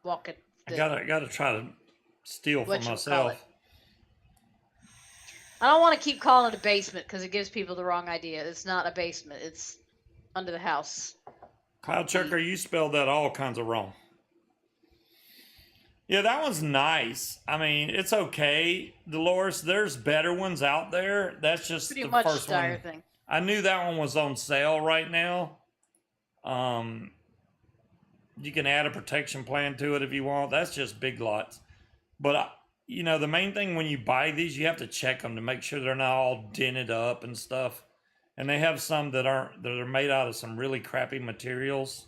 Walk it. I gotta try to steal for myself. I don't want to keep calling it a basement because it gives people the wrong idea. It's not a basement. It's under the house. Cloud Checker, you spelled that all kinds of wrong. Yeah, that one's nice. I mean, it's okay, Dolores. There's better ones out there. That's just Pretty the much first dire one. thing. I knew that one was on sale right now. You can add a protection plan to it if you want. That's just Big Lots. But you know, the main thing when you buy these, you have to check them to make sure they're not all dented up and stuff. And they have some that are made out of some really crappy materials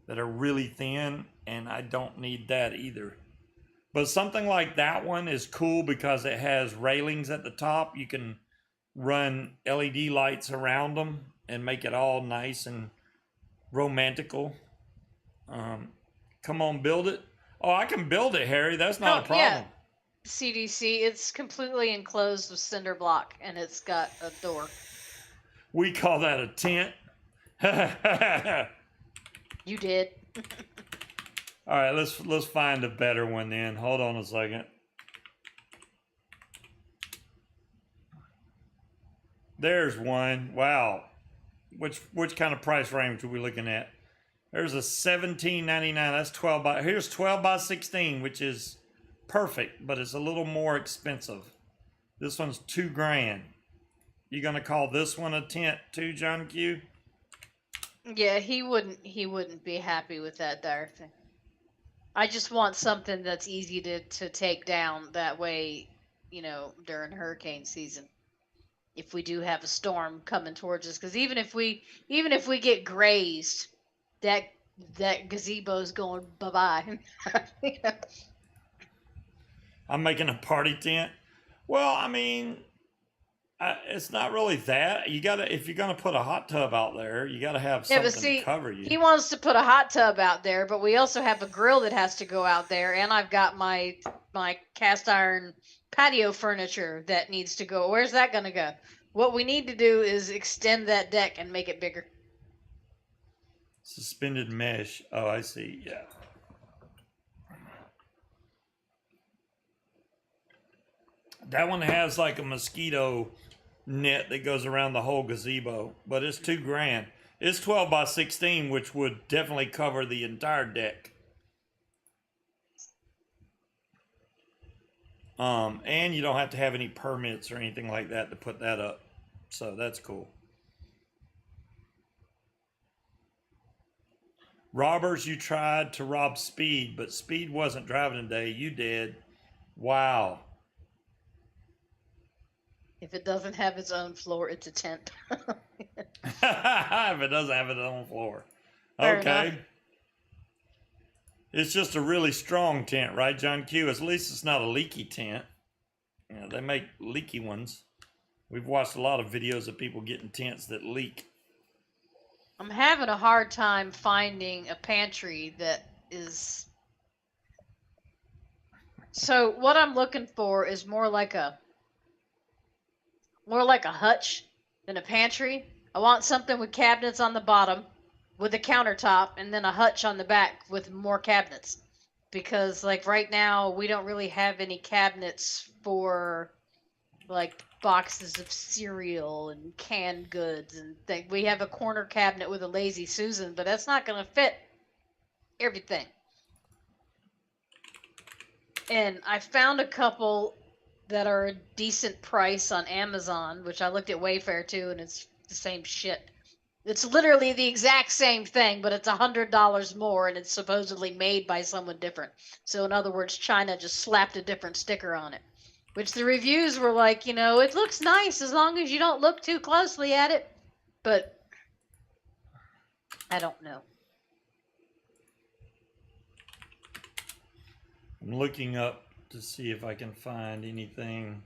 that are really thin, and I don't need that either. But something like that one is cool because it has railings at the top. You can run LED lights around them and make it all nice and romantical. Come on, build it. Oh, I can build it, Harry. That's not a problem. Yeah. CDC, it's completely enclosed with cinder block, and it's got a door. We call that a tent. You did. All right, let's find a better one then. Hold on a second. There's one. Wow. Which kind of price range are we looking at? There's a $17.99. That's 12 by. Here's 12 by 16, which is perfect, but it's a little more expensive. This one's $2,000. You gonna call this one a tent too, John Q? Yeah, he wouldn't be happy with that dire thing. I just want something that's easy to take down. That way, you know, during hurricane season, if we do have a storm coming towards us, because even if we get grazed, that gazebo's going bye-bye. I'm making a party tent. Well, I mean, It's not really that. You gotta, if you're gonna put a hot tub out there, you gotta have Yeah, but something to see, cover you. he wants to put a hot tub out there, but we also have a grill that has to go out there, and I've got my cast iron patio furniture that needs to go. Where's that going to go? What we need to do is extend that deck and make it bigger. Suspended mesh. Oh, I see. Yeah. That one has like a mosquito net that goes around the whole gazebo, but it's $2,000. It's 12 by 16, which would definitely cover the entire deck. And you don't have to have any permits or anything like that to put that up. So that's cool. Robbers, you tried to rob Speed, but Speed wasn't driving today. You did. Wow. If it doesn't have its own floor, it's a tent. If it doesn't have its own floor. Fair Okay. enough. It's just a really strong tent, right, John Q? At least it's not a leaky tent. You know, they make leaky ones. We've watched a lot of videos of people getting tents that leak. I'm having a hard time finding a pantry that is. So what I'm looking for is more like a hutch than a pantry. I want something with cabinets on the bottom, with a countertop, and then a hutch on the back with more cabinets. Because like right now, we don't really have any cabinets for like boxes of cereal and canned goods and things. We have a corner cabinet with a Lazy Susan, but that's not going to fit everything. And I found a couple that are a decent price on Amazon, which I looked at Wayfair too, and it's the same shit. It's literally the exact same thing, but it's $100 more, and it's supposedly made by someone different. So in other words, China just slapped a different sticker on it. Which the reviews were like, it looks nice as long as you don't look too closely at it. But I don't know. I'm looking up to see if I can find anything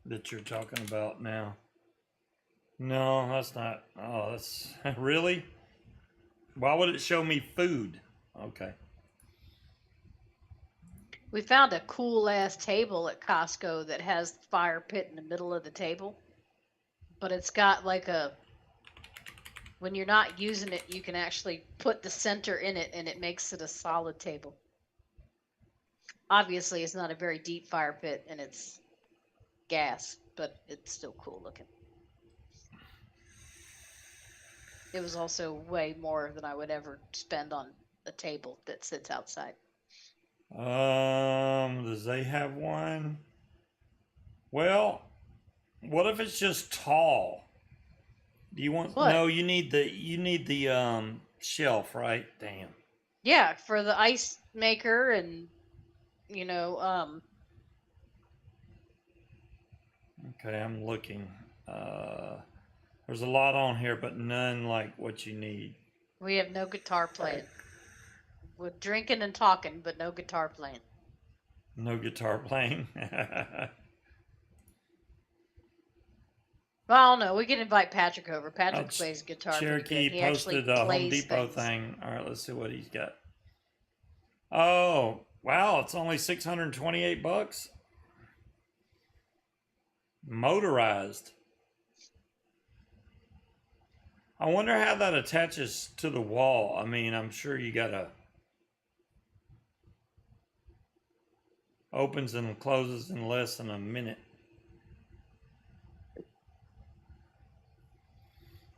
that you're talking about now. No, that's not. Oh, that's really? Why would it show me food? Okay. We found a cool ass table at Costco that has the fire pit in the middle of the table. But it's got like when you're not using it, you can actually put the center in it and it makes it a solid table. Obviously, it's not a very deep fire pit and it's gas, but it's still cool looking. It was also way more than I would ever spend on a table that sits outside. Does they have one? Well, what if it's just tall? Do you want? What? No, you need the shelf, right? Damn. Yeah, for the ice maker and Okay, I'm looking. There's a lot on here, but none like what you need. we have no guitar playing. We're drinking and talking, but no guitar playing. No guitar playing. Well, I don't know. We can invite Patrick over. Patrick plays guitar. Cherokee He posted a Home Depot thing. All right, let's see what he's got. Oh, wow, it's only $628. Motorized. I wonder how that attaches to the wall. I mean, I'm sure you gotta opens and closes in less than a minute.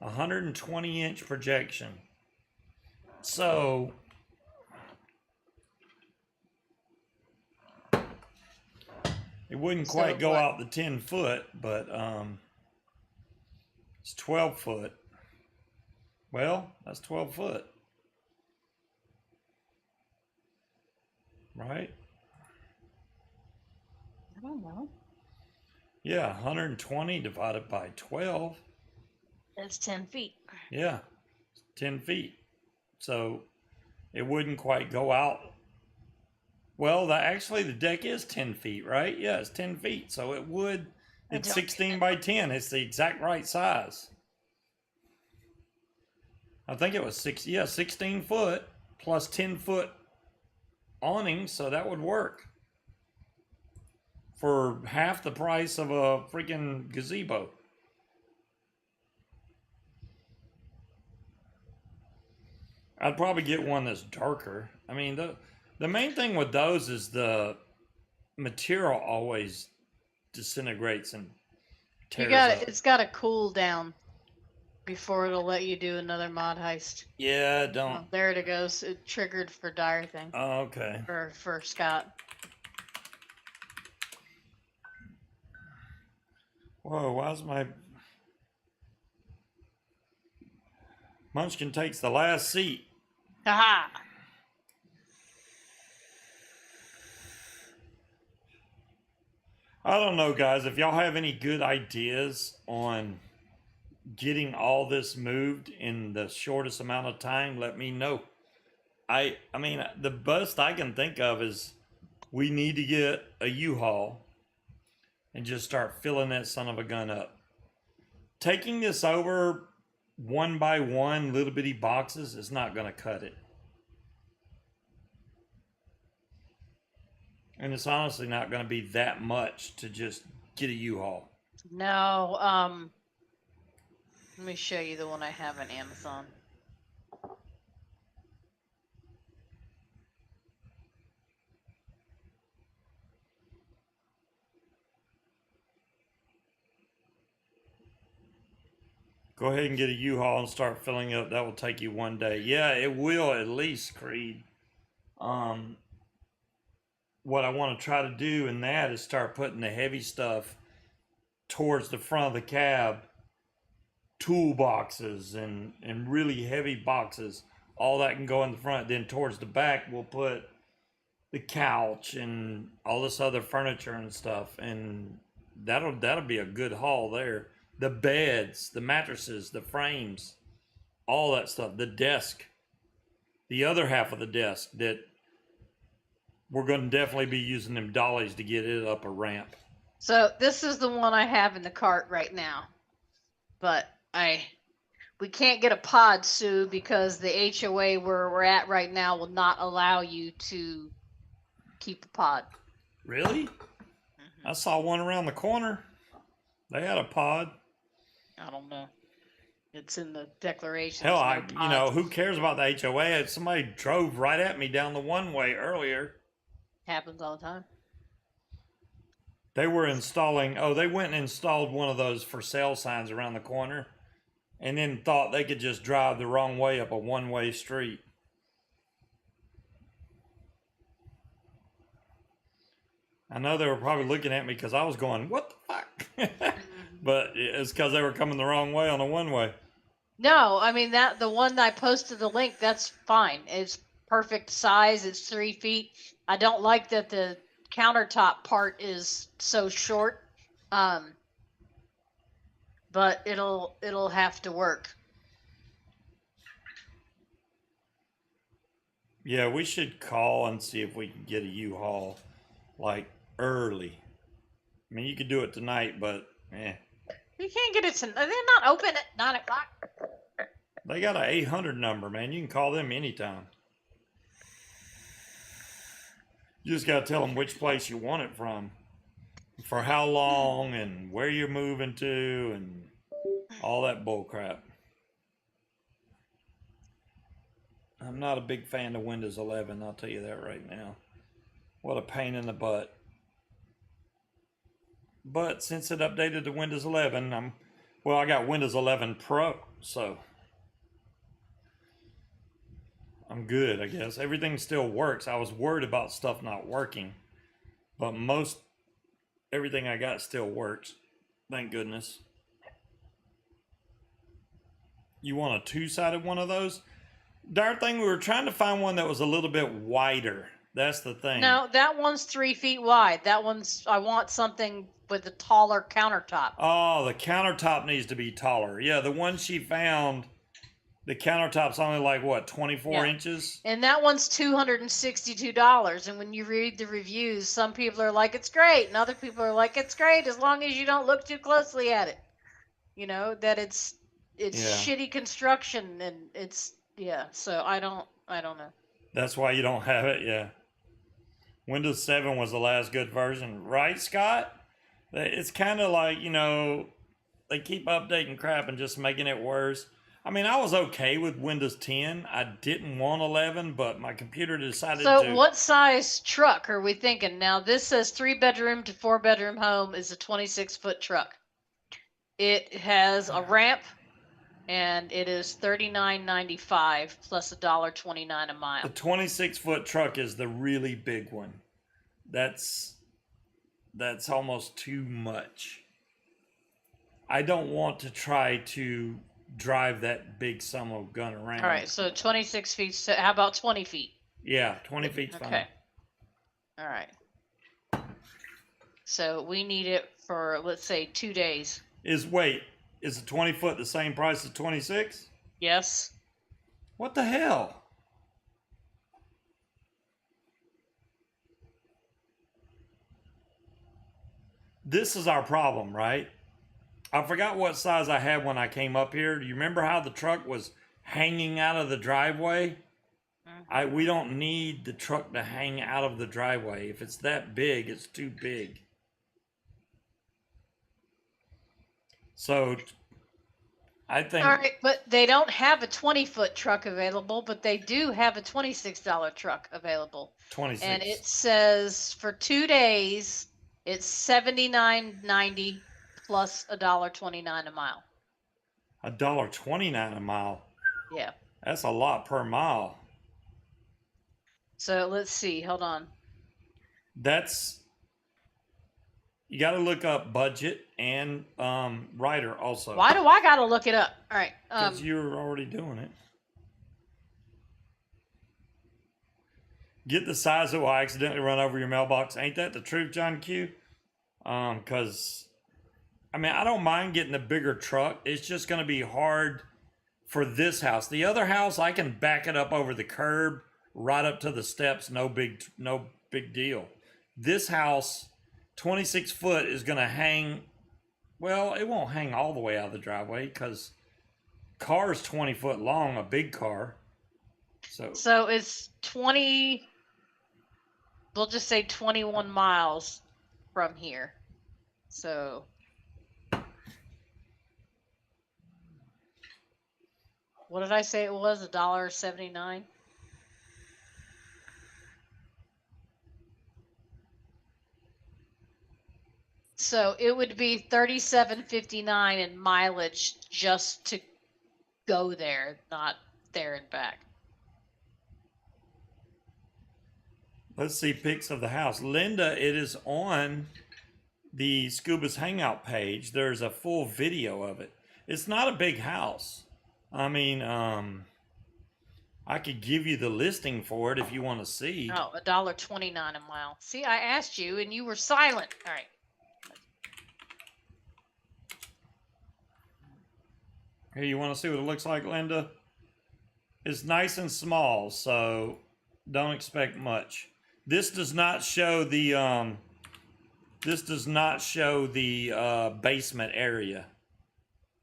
120-inch projection. So it wouldn't quite go out the 10 foot, but it's 12 foot. Well, that's 12 foot. Right? I don't know. Yeah, 120 divided by 12. That's 10 feet. Yeah, 10 feet. So it wouldn't quite go out Well, actually, the deck is 10 feet, right? Yeah, it's 10 feet. So it would, it's 16 by 10. It's the exact right size. I think it was 16 foot plus 10 foot awning. So that would work for half the price of a freaking gazebo. I'd probably get one that's darker. I mean, the main thing with those is the material always disintegrates and tears up. It's got to cool down before it'll let you do another mod heist. Yeah, don't. Oh, there it goes. It triggered for Dire thing. Oh, okay. For Scott. Whoa, why's my Munchkin takes the last seat? Haha. I don't know, guys. If y'all have any good ideas on getting all this moved in the shortest amount of time, let me know. I mean, the best I can think of is we need to get a U-Haul and just start filling that son of a gun up. Taking this over one by one, little bitty boxes, is not going to cut it. And it's honestly not going to be that much to just get a U-Haul. No, let me show you the one I have on Amazon. Go ahead and get a U-Haul and start filling up. That will take you one day. Yeah, it will at least, Creed. What I want to try to do in that is start putting the heavy stuff towards the front of the cab. Toolboxes and really heavy boxes. All that can go in the front. Then towards the back, we'll put the couch and all this other furniture and stuff. And that'll be a good haul there. The beds, the mattresses, the frames, all that stuff. The desk, the other half of the desk that we're going to definitely be using them dollies to get it up a ramp. So this is the one I have in the cart right now, but we can't get a pod, Sue, because the HOA where we're at right now will not allow you to keep a pod. Really? Mm-hmm. I saw one around the corner. They had a pod. I don't know. It's in the declaration. Hell, who cares about the HOA? Somebody drove right at me down the one way earlier. Happens all the time. They were installing, they went and installed one of those for sale signs around the corner and then thought they could just drive the wrong way up a one-way street. I know they were probably looking at me because I was going, what the fuck? But it's because they were coming the wrong way on a one-way. No, I mean, the one that I posted the link, that's fine. It's perfect size. It's 3 feet. I don't like that the countertop part is so short, but it'll have to work. Yeah, we should call and see if we can get a U-Haul like early. I mean, you could do it tonight, but You can't get it tonight. They're not open at 9 o'clock. They got an 800 number, man. You can call them anytime. You just got to tell them which place you want it from, for how long, and where you're moving to, and all that bull crap. I'm not a big fan of Windows 11, I'll tell you that right now. What a pain in the butt. But since it updated to Windows 11, I got Windows 11 Pro, so I'm good, I guess. Everything still works. I was worried about stuff not working, but everything I got still works. Thank goodness. You want a two-sided one of those? Darn thing, we were trying to find one that was a little bit wider. That's the thing. No, that one's 3 feet wide. I want something with a taller countertop. Oh, the countertop needs to be taller. Yeah, the one she found The countertop's only like what, 24 Yeah. inches? And that one's $262. And when you read the reviews, some people are like, it's great. And other people are like, it's great as long as you don't look too closely at it. You know, that it's Yeah. shitty construction and it's so I don't know. That's why you don't have it, yeah. Windows 7 was the last good version, right, Scott? It's kind of like, you know, they keep updating crap and just making it worse. I mean, I was okay with Windows 10. I didn't want 11, but my computer decided to. So what size truck are we thinking? Now this says 3-bedroom to 4-bedroom home is a 26-foot truck. It has a ramp and it is $39.95 plus $1.29 a mile. The 26-foot truck is the really big one. That's almost too much. I don't want to try to drive that big son of a gun around. All right, so 26 feet. So how about 20 feet? Yeah, 20 feet's fine. Okay. All right. So we need it for, let's say, 2 days. Is a 20 foot the same price as 26? Yes. What the hell? This is our problem, right? I forgot what size I had when I came up here. Do you remember how the truck was hanging out of the driveway? We don't need the truck to hang out of the driveway. If it's that big, it's too big. So I think. All right, but they don't have a 20-foot truck available, but they do have a $26 truck available. 26. And it says for 2 days, it's $79.90 plus $1.29 a mile. $1.29 a mile. Yeah. That's a lot per mile. So let's see. Hold on. You got to look up budget and writer also. Why do I got to look it up? All right. Because you're already doing it. Get the size that will accidentally run over your mailbox. Ain't that the truth, John Q? Because, I mean, I don't mind getting a bigger truck. It's just going to be hard for this house. The other house, I can back it up over the curb, right up to the steps. No big deal. This house, 26 foot, is going to hang. Well, it won't hang all the way out of the driveway because car's 20 foot long, a big car. So it's 20. We'll just say 21 miles from here. So what did I say it was? $1.79? So it would be $37.59 in mileage just to go there, not there and back. Let's see pics of the house. Linda, it is on the Scuba's Hangout page. There's a full video of it. It's not a big house. I mean, I could give you the listing for it if you want to see. Oh, $1.29 a mile. See, I asked you and you were silent. All right. Here, you want to see what it looks like, Linda? It's nice and small, so don't expect much. This does not show the basement area.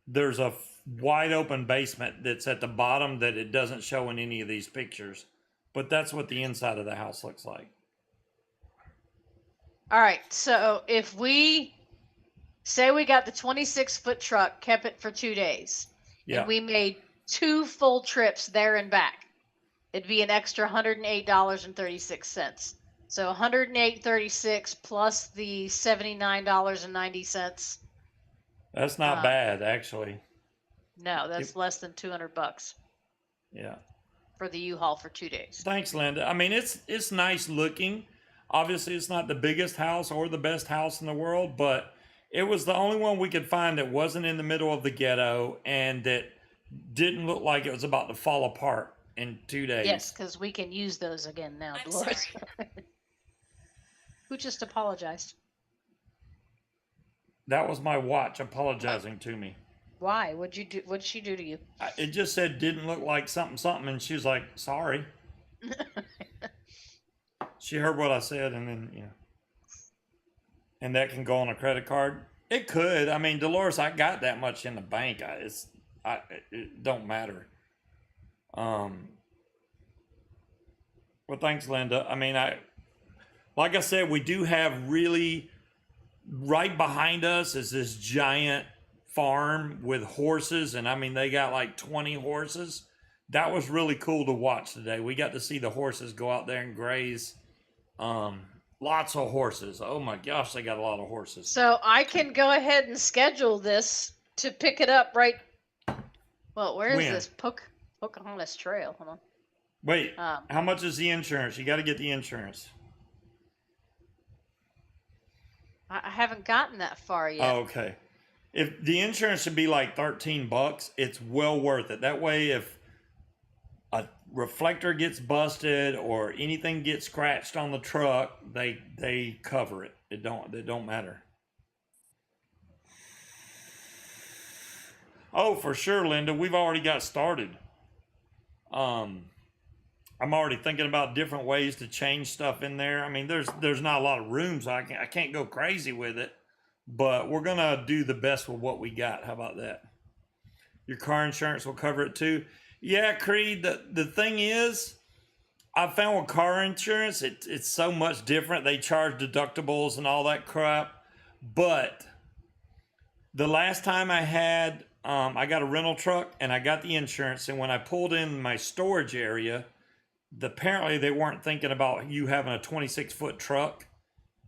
There's a wide open basement that's at the bottom that it doesn't show in any of these pictures. But that's what the inside of the house looks like. All right, so if we say we got the 26-foot truck, kept it for 2 days, and we made 2 full trips there and back, it'd be an extra $108.36. So $108.36 plus the $79.90. That's not bad, actually. No, that's less than $200. Yeah. For the U-Haul for 2 days. Thanks, Linda. I mean, it's nice looking. Obviously, it's not the biggest house or the best house in the world, but it was the only one we could find that wasn't in the middle of the ghetto and that didn't look like it was about to fall apart in 2 days. Yes, because we can use those again now, Dolores. Who just apologized? That was my watch apologizing to me. Why? What'd you do? What'd she do to you? It just said didn't look like something something, and she was like, sorry. She heard what I said, and then and that can go on a credit card. It could. I mean, Dolores, I got that much in the bank. It don't matter. Well, thanks, Linda. I mean, like I said, we do have really right behind us is this giant farm with horses, and I mean, they got like 20 horses. That was really cool to watch today. We got to see the horses go out there and graze. Lots of horses. Oh my gosh, they got a lot of horses. So I can go ahead and schedule this to pick it up right. Well, where is this? Pocahontas Trail. Hold on. Wait, how much is the insurance? You got to get the insurance. I haven't gotten that far yet. Oh, okay. If the insurance should be like $13, it's well worth it. That way, if a reflector gets busted or anything gets scratched on the truck, they cover it. It don't matter. Oh, for sure, Linda. We've already got started. I'm already thinking about different ways to change stuff in there. I mean, there's not a lot of room, so I can't go crazy with it. But we're gonna do the best with what we got. How about that? Your car insurance will cover it too. Yeah, Creed. The thing is, I found with car insurance, it's so much different. They charge deductibles and all that crap. But the last time I had, I got a rental truck and I got the insurance. And when I pulled in my storage area, apparently they weren't thinking about you having a 26-foot truck.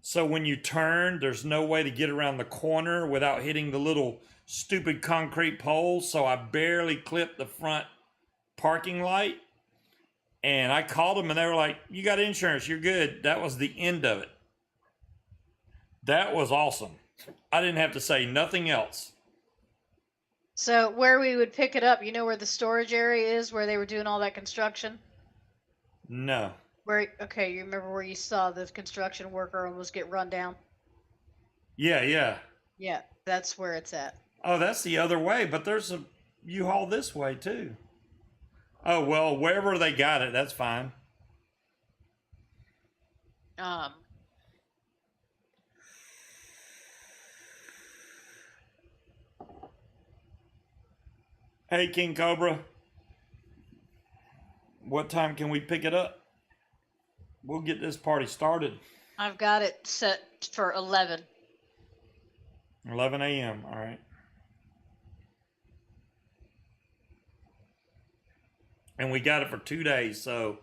So when you turn, there's no way to get around the corner without hitting the little stupid concrete poles. So I barely clipped the front parking light. And I called them and they were like, you got insurance, you're good. That was the end of it. That was awesome. I didn't have to say nothing else. So where we would pick it up, you know where the storage area is, where they were doing all that construction? No. Okay, you remember where you saw the construction worker almost get run down? Yeah. Yeah, that's where it's at. Oh, that's the other way, but there's a U-Haul this way too. Oh, well, wherever they got it, that's fine. Hey, King Cobra. What time can we pick it up? We'll get this party started. I've got it set for 11. 11 a.m. All right. And we got it for 2 days, so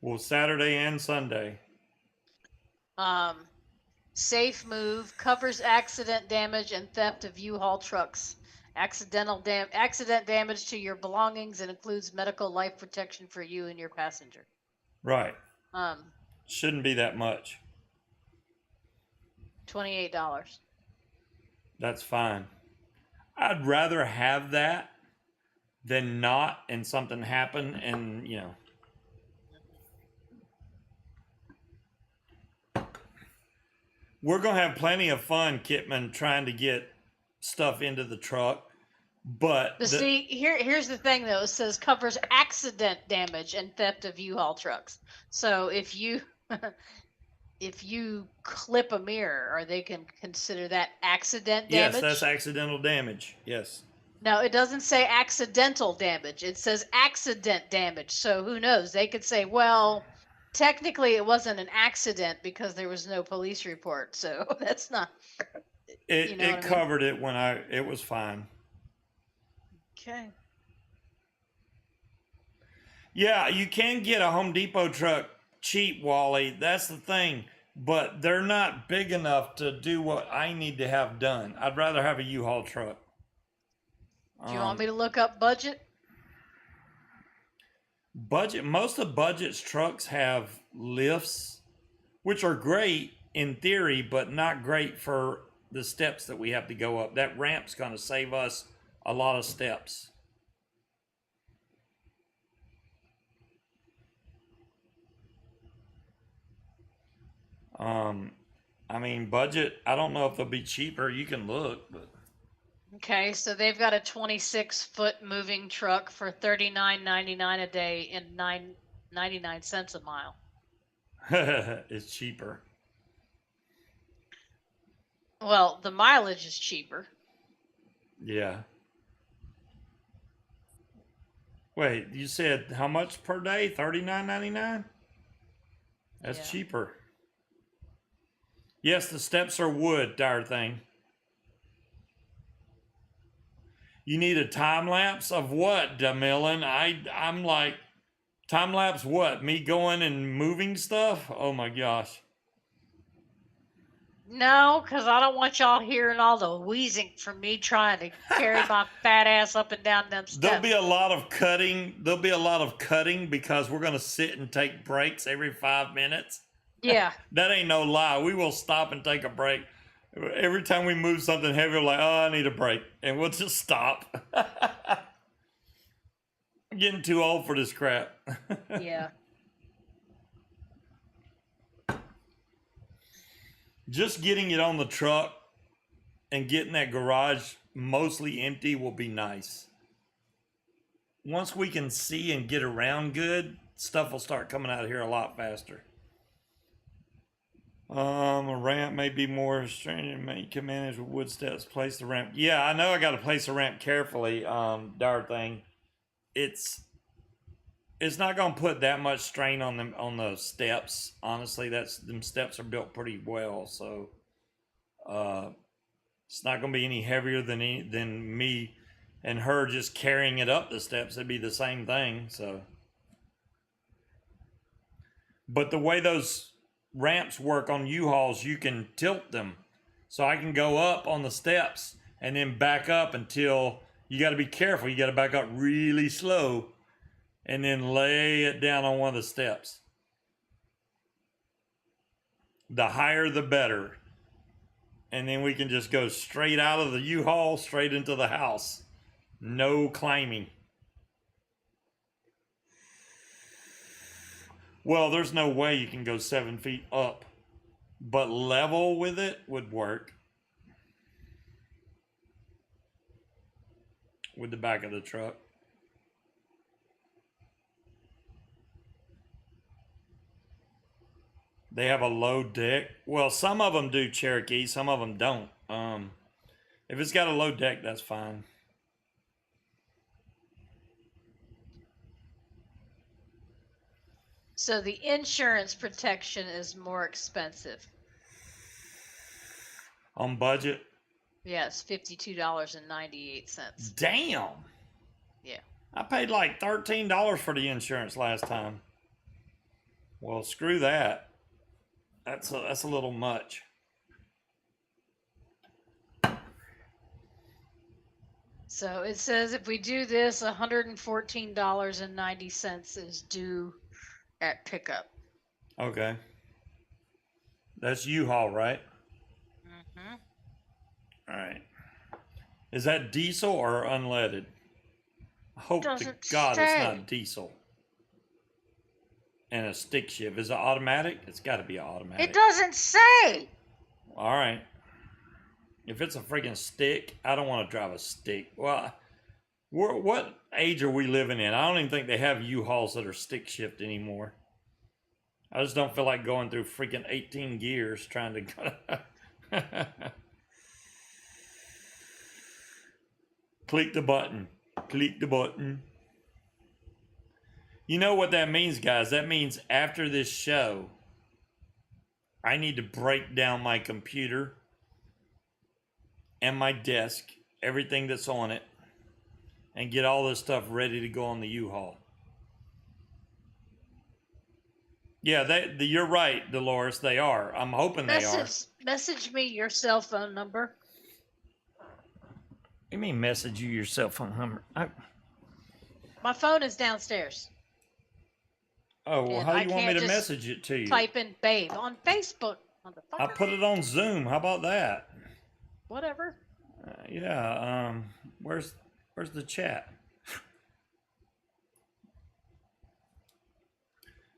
we'll Saturday and Sunday. Safe move covers accident damage and theft of U-Haul trucks. Accident damage to your belongings and includes medical life protection for you and your passenger. Right. Shouldn't be that much. $28. That's fine. I'd rather have that than not and something happen and, We're going to have plenty of fun, Kitman, trying to get stuff into the truck. But see, here's the thing, though. It says covers accident damage and theft of U-Haul trucks. So if you clip a mirror, or they can consider that accident damage. Yes, that's accidental damage. Yes. No, it doesn't say accidental damage. It says accident damage. So who knows? They could say, well, technically it wasn't an accident because there was no police report. So that's not. It covered it when it was fine. Okay. Yeah, you can get a Home Depot truck cheap, Wally. That's the thing. But they're not big enough to do what I need to have done. I'd rather have a U-Haul truck. Do you want me to look up budget? Most of Budget's trucks have lifts, which are great in theory, but not great for the steps that we have to go up. That ramp's going to save us a lot of steps. I mean, Budget, I don't know if they'll be cheaper. You can look, but Okay, so they've got a 26-foot moving truck for $39.99 a day and 9.99 a mile. It's cheaper. Well, the mileage is cheaper. Yeah. Wait, you said how much per day? $39.99? That's Yeah. cheaper. Yes, the steps are wood, dire thing. You need a time lapse of what, Demilin? I'm like, time lapse what? Me going and moving stuff? Oh my gosh. No, because I don't want y'all hearing all the wheezing from me trying to carry my fat ass up and down them steps. There'll be a lot of cutting. There'll be a lot of cutting because we're gonna sit and take breaks every 5 minutes. Yeah. That ain't no lie. We will stop and take a break. Every time we move something heavy, we're like, oh, I need a break. And we'll just stop. I'm getting too old for this crap. Yeah. Just getting it on the truck and getting that garage mostly empty will be nice. Once we can see and get around good, stuff will start coming out of here a lot faster. A ramp may be more stringent. You can manage with wood steps. Place the ramp. Yeah, I know I got to place the ramp carefully. Dire thing. It's not gonna put that much strain on them on those steps. Honestly, them steps are built pretty well, so it's not gonna be any heavier than me and her just carrying it up the steps. It'd be the same thing. So, but the way those ramps work on U-Hauls, you can tilt them, so I can go up on the steps and then back up until you got to be careful. You got to back up really slow and then lay it down on one of the steps. The higher the better. And then we can just go straight out of the U-Haul straight into the house. No climbing. Well, there's no way you can go 7 feet up, but level with it would work. With the back of the truck. They have a low deck. Well, some of them do, Cherokee. Some of them don't. If it's got a low deck, that's fine. So the insurance protection is more expensive. On budget? Yes, $52.98. Damn. Yeah. I paid like $13 for the insurance last time. Well, screw that. That's a little much. So it says if we do this, $114.90 is due at pickup. Okay. That's U-Haul, right? Mm-hmm. All right. Is that diesel or unleaded? I hope to God it's not diesel. And a stick shift. Is it automatic? It's got to be automatic. It doesn't say. All right. If it's a freaking stick, I don't want to drive a stick. Well, what age are we living in? I don't even think they have U-Hauls that are stick shift anymore. I just don't feel like going through freaking 18 gears trying to go. Click the button. Click the button. You know what that means, guys? That means after this show, I need to break down my computer and my desk, everything that's on it, and get all this stuff ready to go on the U-Haul. Yeah, you're right, Dolores. They are. I'm hoping they are. Message me your cell phone number. You mean message you your cell phone number? My phone is downstairs. Oh, well, And how do I you want me can't to just message it to you? Type in babe on Facebook. I put it on Zoom. How about that? Whatever. Yeah. Where's the chat?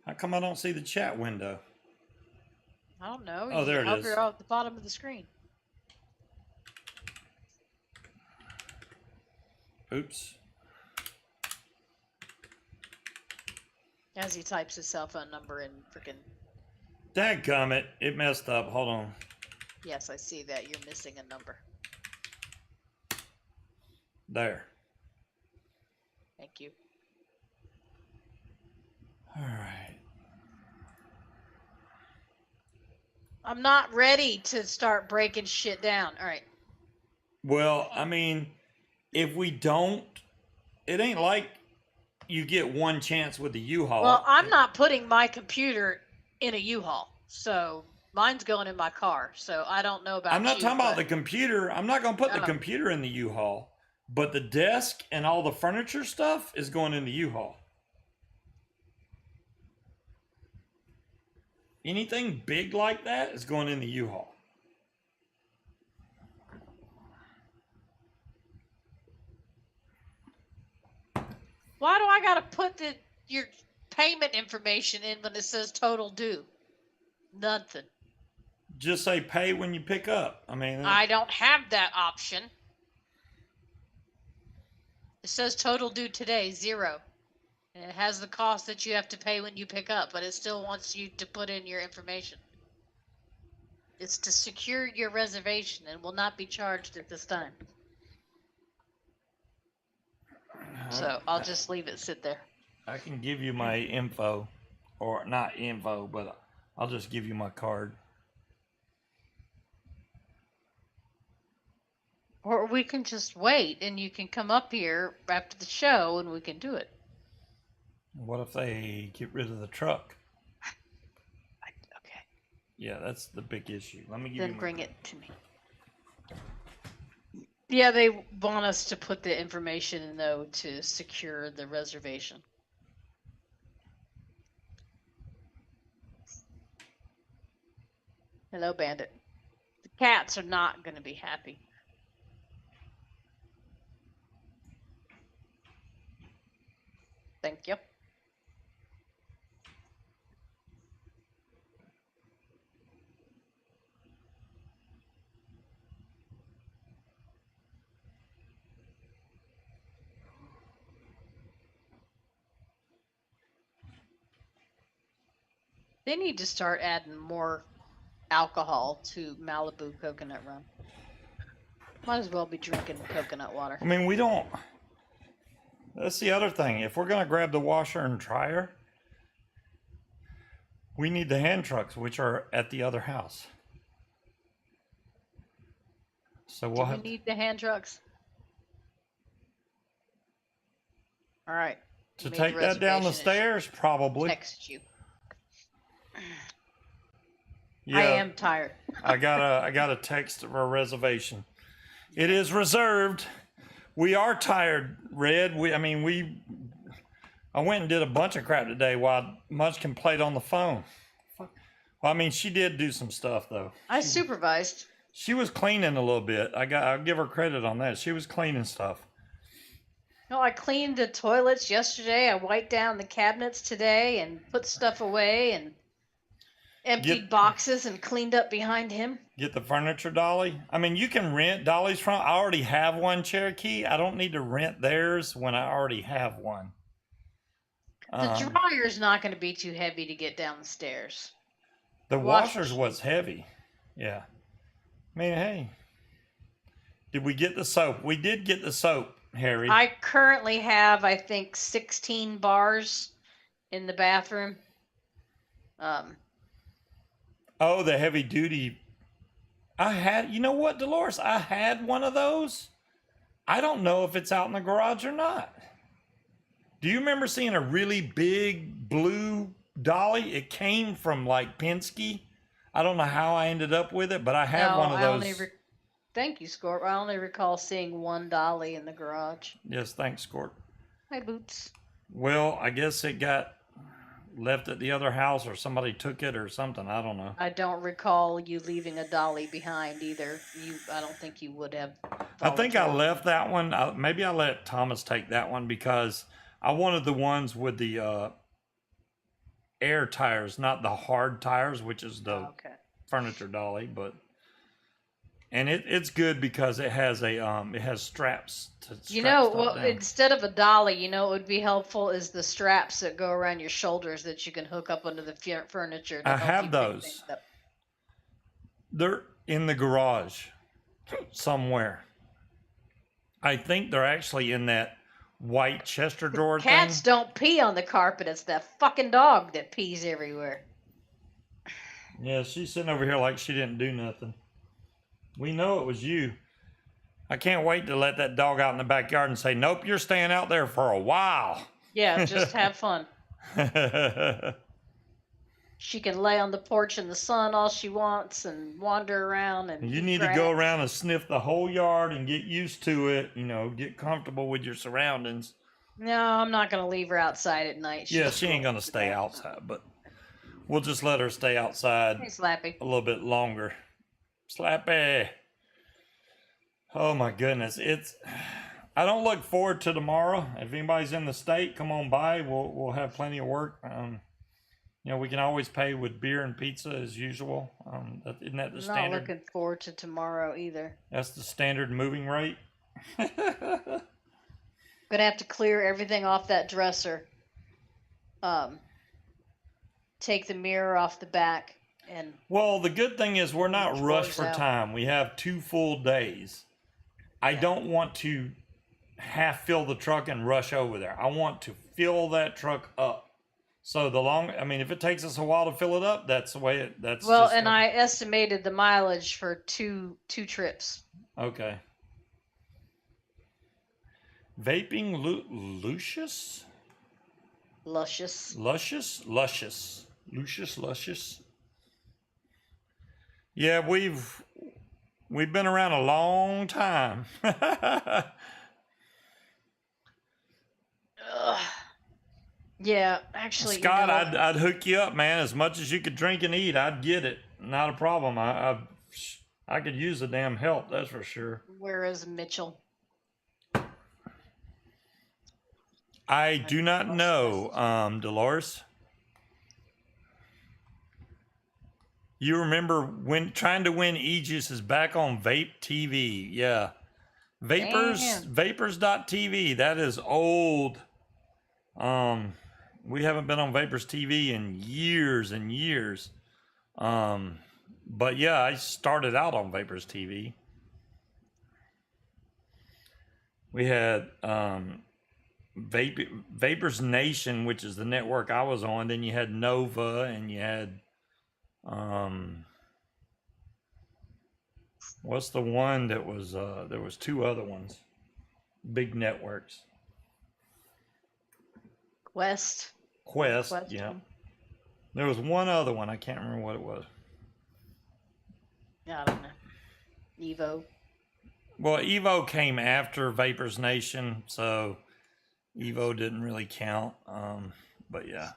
How come I don't see the chat window? I don't know. Oh, there it is. Hover at the bottom of the screen. Oops. As he types his cell phone number in freaking. Dadgummit, it messed up. Hold on. Yes, I see that. You're missing a number. There. Thank you. All right. I'm not ready to start breaking shit down. All right. Well, I mean, if we don't, it ain't like you get one chance with the U-Haul. Well, I'm not putting my computer in a U-Haul, so mine's going in my car. So I don't know about. I'm not you, talking about but- the computer. I'm not going to put the Oh. computer in the U-Haul, but the desk and all the furniture stuff is going in the U-Haul. Anything big like that is going in the U-Haul. Why do I gotta put your payment information in when it says total due? Nothing. Just say pay when you pick up. I mean, I don't have that option. It says total due today, 0. And it has the cost that you have to pay when you pick up, but it still wants you to put in your information. It's to secure your reservation and will not be charged at this time. So I'll just leave it sit there. I can give you my info, or not info, but I'll just give you my card. Or we can just wait and you can come up here after the show and we can do it. What if they get rid of the truck? Okay. Yeah, that's the big issue. Let me give Then you my bring card. it to me. Yeah, they want us to put the information in though to secure the reservation. Hello, Bandit. The cats are not going to be happy. Thank you. They need to start adding more alcohol to Malibu coconut rum. Might as well be drinking coconut water. I mean, we don't. That's the other thing. If we're going to grab the washer and dryer, we need the hand trucks, which are at the other house. So we'll Do we have need the hand trucks? All right. to Made take that down the reservation. It stairs, should probably. text you. Yeah, I am tired. I got a text of a reservation. It is reserved. We are tired, Red. I went and did a bunch of crap today while Munchkin played on the phone. Well, I mean, she did do some stuff though. I supervised. She was cleaning a little bit. I'll give her credit on that. She was cleaning stuff. No, I cleaned the toilets yesterday. I wiped down the cabinets today and put stuff away and emptied boxes and cleaned up behind him. Get the furniture dolly. I mean, you can rent dollies from. I already have one, Cherokee. I don't need to rent theirs when I already have one. The dryer's not going to be too heavy to get down the stairs. The washer's was heavy. Yeah. I mean, hey. Did we get the soap? We did get the soap, Harry. I currently have, I think, 16 bars in the bathroom. Oh, the heavy duty. You know what, Dolores? I had one of those. I don't know if it's out in the garage or not. Do you remember seeing a really big blue dolly? It came from like Penske. I don't know how I ended up with it, but I have one of those. Thank you, Scorp. I only recall seeing one dolly in the garage. Yes, thanks, Scorp. Hi, Boots. Well, I guess it got left at the other house or somebody took it or something. I don't know. I don't recall you leaving a dolly behind either. I don't think you would have. I think I voluntarily. left that one. Maybe I let Thomas take that one because I wanted the ones with the air tires, not the hard tires, which is the Okay. furniture dolly. But and it's good because it has it has straps to strap You know, stuff well, down. instead of a dolly, you know, what would be helpful is the straps that go around your shoulders that you can hook up under the furniture to I help you have pick those. things up. They're in the garage somewhere. I think they're actually in that white Chester drawer Cats thing. don't pee on the carpet. It's that fucking dog that pees everywhere. Yeah, she's sitting over here like she didn't do nothing. We know it was you. I can't wait to let that dog out in the backyard and say, nope, you're staying out there for a while. Yeah, just have fun. She can lay on the porch in the sun all she wants and wander around and You eat need grass. to go around and sniff the whole yard and get used to it, you know, get comfortable with your surroundings. No, I'm not going to leave her outside at night. Yeah, she ain't going to stay outside, but we'll just let her stay outside Hey, Slappy. a little bit longer. Slappy. Oh my goodness. I don't look forward to tomorrow. If anybody's in the state, come on by. We'll have plenty of work. You know, we can always pay with beer and pizza as usual. Isn't that the standard? Not looking forward to tomorrow either. That's the standard moving rate. Gonna have to clear everything off that dresser. Take the mirror off the back and. Well, the good thing is we're not rushed for out. time. We have 2 full days. I don't want to half fill the truck and rush over there. I want to fill that truck up. So if it takes us a while to fill it up, that's the way that's. Well, and I estimated the mileage for two trips. Okay. Vaping Lucius? Luscious. Lucius. Yeah, we've been around a long time. Yeah, actually, Scott, I'd hook you up, man. As much as you could drink and eat, I'd get it. Not a problem. I could use the damn help, that's for sure. Where is Mitchell? I do not know, Dolores. You remember when trying to win Aegis is back on Vape TV? Yeah, Vapors.tv. That is old. We haven't been on Vapors TV in years and years. But yeah, I started out on Vapors TV. We had Vapors Nation, which is the network I was on. Then you had Nova, and you had what's the one that was there was 2 other ones, big networks. Quest, yeah. There was one other one, I can't remember what it was. I don't know. Evo. Well, Evo came after Vapors Nation, so Evo didn't really count. But yeah.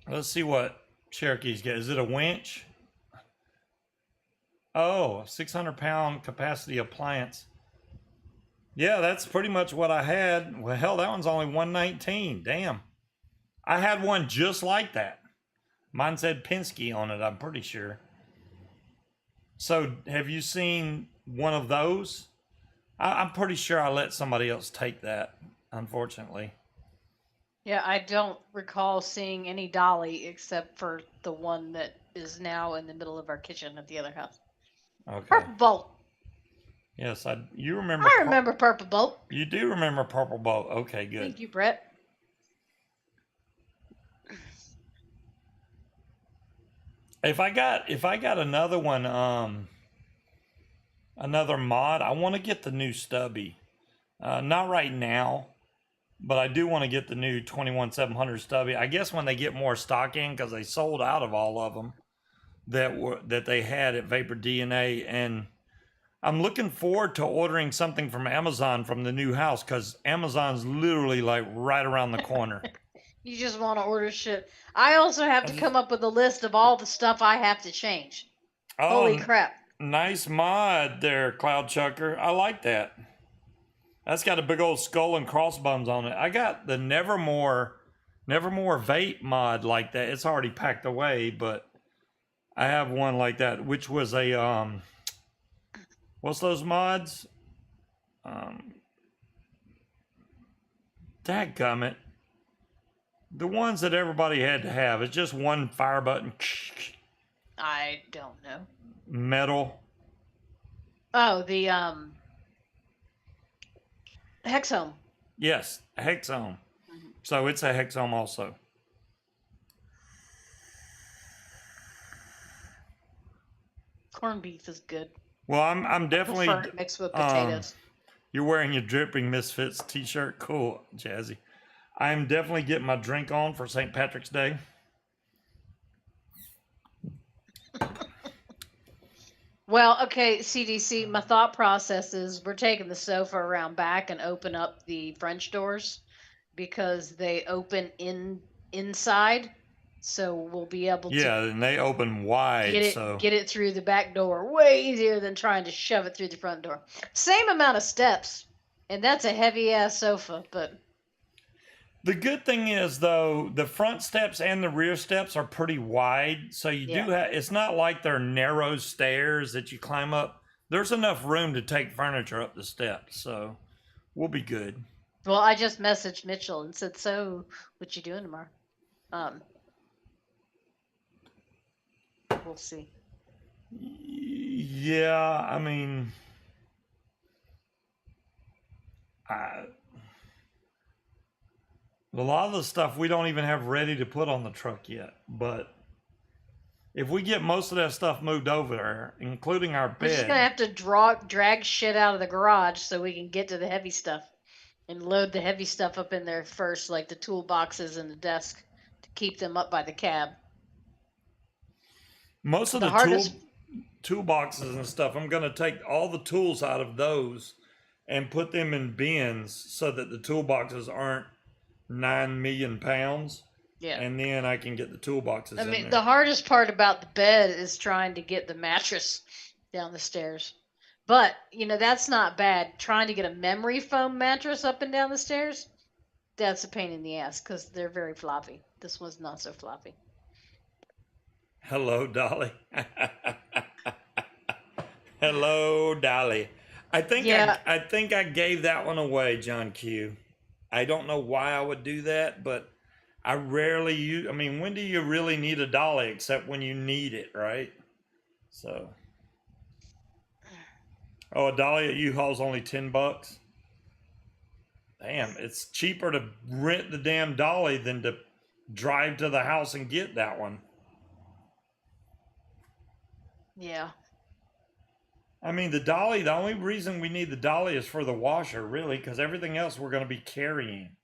Let's see what Cherokee's got. Is it a winch? Oh, 600-pound capacity appliance. Yeah, that's pretty much what I had. Well, hell, that one's only $119. Damn. I had one just like that. Mine said Penske on it, I'm pretty sure. So, have you seen one of those? I'm pretty sure I let somebody else take that, unfortunately. Yeah, I don't recall seeing any dolly except for the one that is now in the middle of our kitchen at the other house. Okay. Purple Bolt. Yes, you remember. I remember Purple Bolt. You do remember Purple Bolt. Okay, good. Thank you, Brett. If I got another one, another mod, I want to get the new stubby. Not right now, but I do want to get the new 21700 stubby. I guess when they get more stock in, because they sold out of all of them that they had at Vapor DNA, and I'm looking forward to ordering something from Amazon from the new house, because Amazon's literally like right around the corner. You just want to order shit. I also have to come up with a list of all the stuff I have to change. Oh, Holy crap. Nice mod there, Cloud Chucker. I like that. That's got a big old skull and crossbones on it. I got the Nevermore Nevermore vape mod like that. It's already packed away, but I have one like that, which was a what's those mods? Dadgummit. The ones that everybody had to have. It's just one fire button. I don't know. Metal. Oh, the Hexome. Yes, Hexome. So it's a Hexome also. Corned beef is good. Well, I'm definitely Prefer it mixed with potatoes. You're wearing your Dripping Misfits t-shirt. Cool, Jazzy. I'm definitely getting my drink on for St. Patrick's Day. Well, okay, CDC, my thought process is we're taking the sofa around back and open up the French doors because they open inside. So we'll be able to Yeah, and they open wide, get it through the back door way easier than trying to shove it through the front door. Same amount of steps, and that's a heavy ass sofa, but the good thing is though, the front steps and the rear steps are pretty wide, so you do have. It's not like they're narrow stairs that you climb up. There's enough room to take furniture up the steps, so we'll be good. well, I just messaged Mitchell and said, "So, what you doing tomorrow?" We'll see. Yeah, I mean, a lot of the stuff we don't even have ready to put on the truck yet. But if we get most of that stuff moved over there, including our We're just gonna bed, have to drag shit out of the garage so we can get to the heavy stuff and load the heavy stuff up in there first, like the toolboxes and the desk, to keep them up by the cab. most of The the hardest, toolboxes and stuff, I'm going to take all the tools out of those and put them in bins so that the toolboxes aren't 9 million pounds. yeah. And then I can get the toolboxes I in mean, there. the hardest part about the bed is trying to get the mattress down the stairs. But, you know, that's not bad. Trying to get a memory foam mattress up and down the stairs, that's a pain in the ass because they're very floppy. This one's not so floppy. Hello, Dolly. Hello, Dolly. I think Yeah. I think I gave that one away, John Q. I don't know why I would do that, but I rarely use. I mean, when do you really need a dolly except when you need it, right? So, oh, a dolly at U-Haul's only $10. Damn, it's cheaper to rent the damn dolly than to drive to the house and get that one. Yeah. I mean, the dolly, the only reason we need the dolly is for the washer, really, because everything else we're going to be carrying.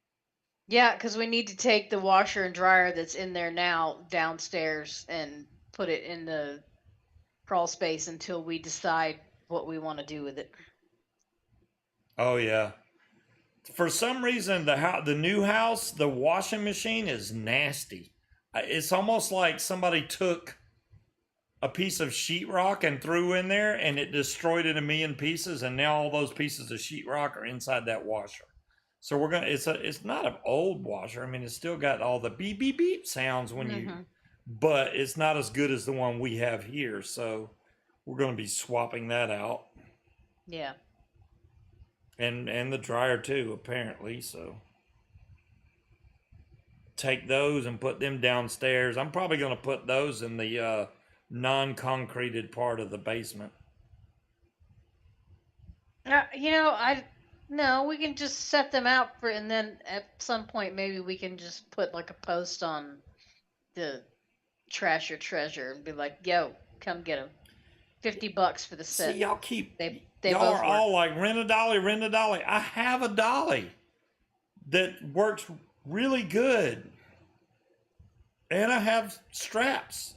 Yeah, because we need to take the washer and dryer that's in there now downstairs and put it in the crawl space until we decide what we want to do with it. Oh, yeah. For some reason, the new house, the washing machine is nasty. It's almost like somebody took a piece of sheetrock and threw in there, and it destroyed it a million pieces. And now all those pieces of sheetrock are inside that washer. So we're gonna. It's not an old washer. I mean, it's still got all the beep beep beep sounds when you, but it's not as good as the one we have here. So we're gonna be swapping that out. Yeah. And the dryer too, apparently. So take those and put them downstairs. I'm probably going to put those in the non-concreted part of the basement. You know, no, we can just set them out for, and then at some point maybe we can just put like a post on the Trash Your Treasure and be like, "Yo, come get them. $50 for the set." See, y'all keep They y'all both are work. all like rent a dolly, rent a dolly. I have a dolly that works really good, and I have straps.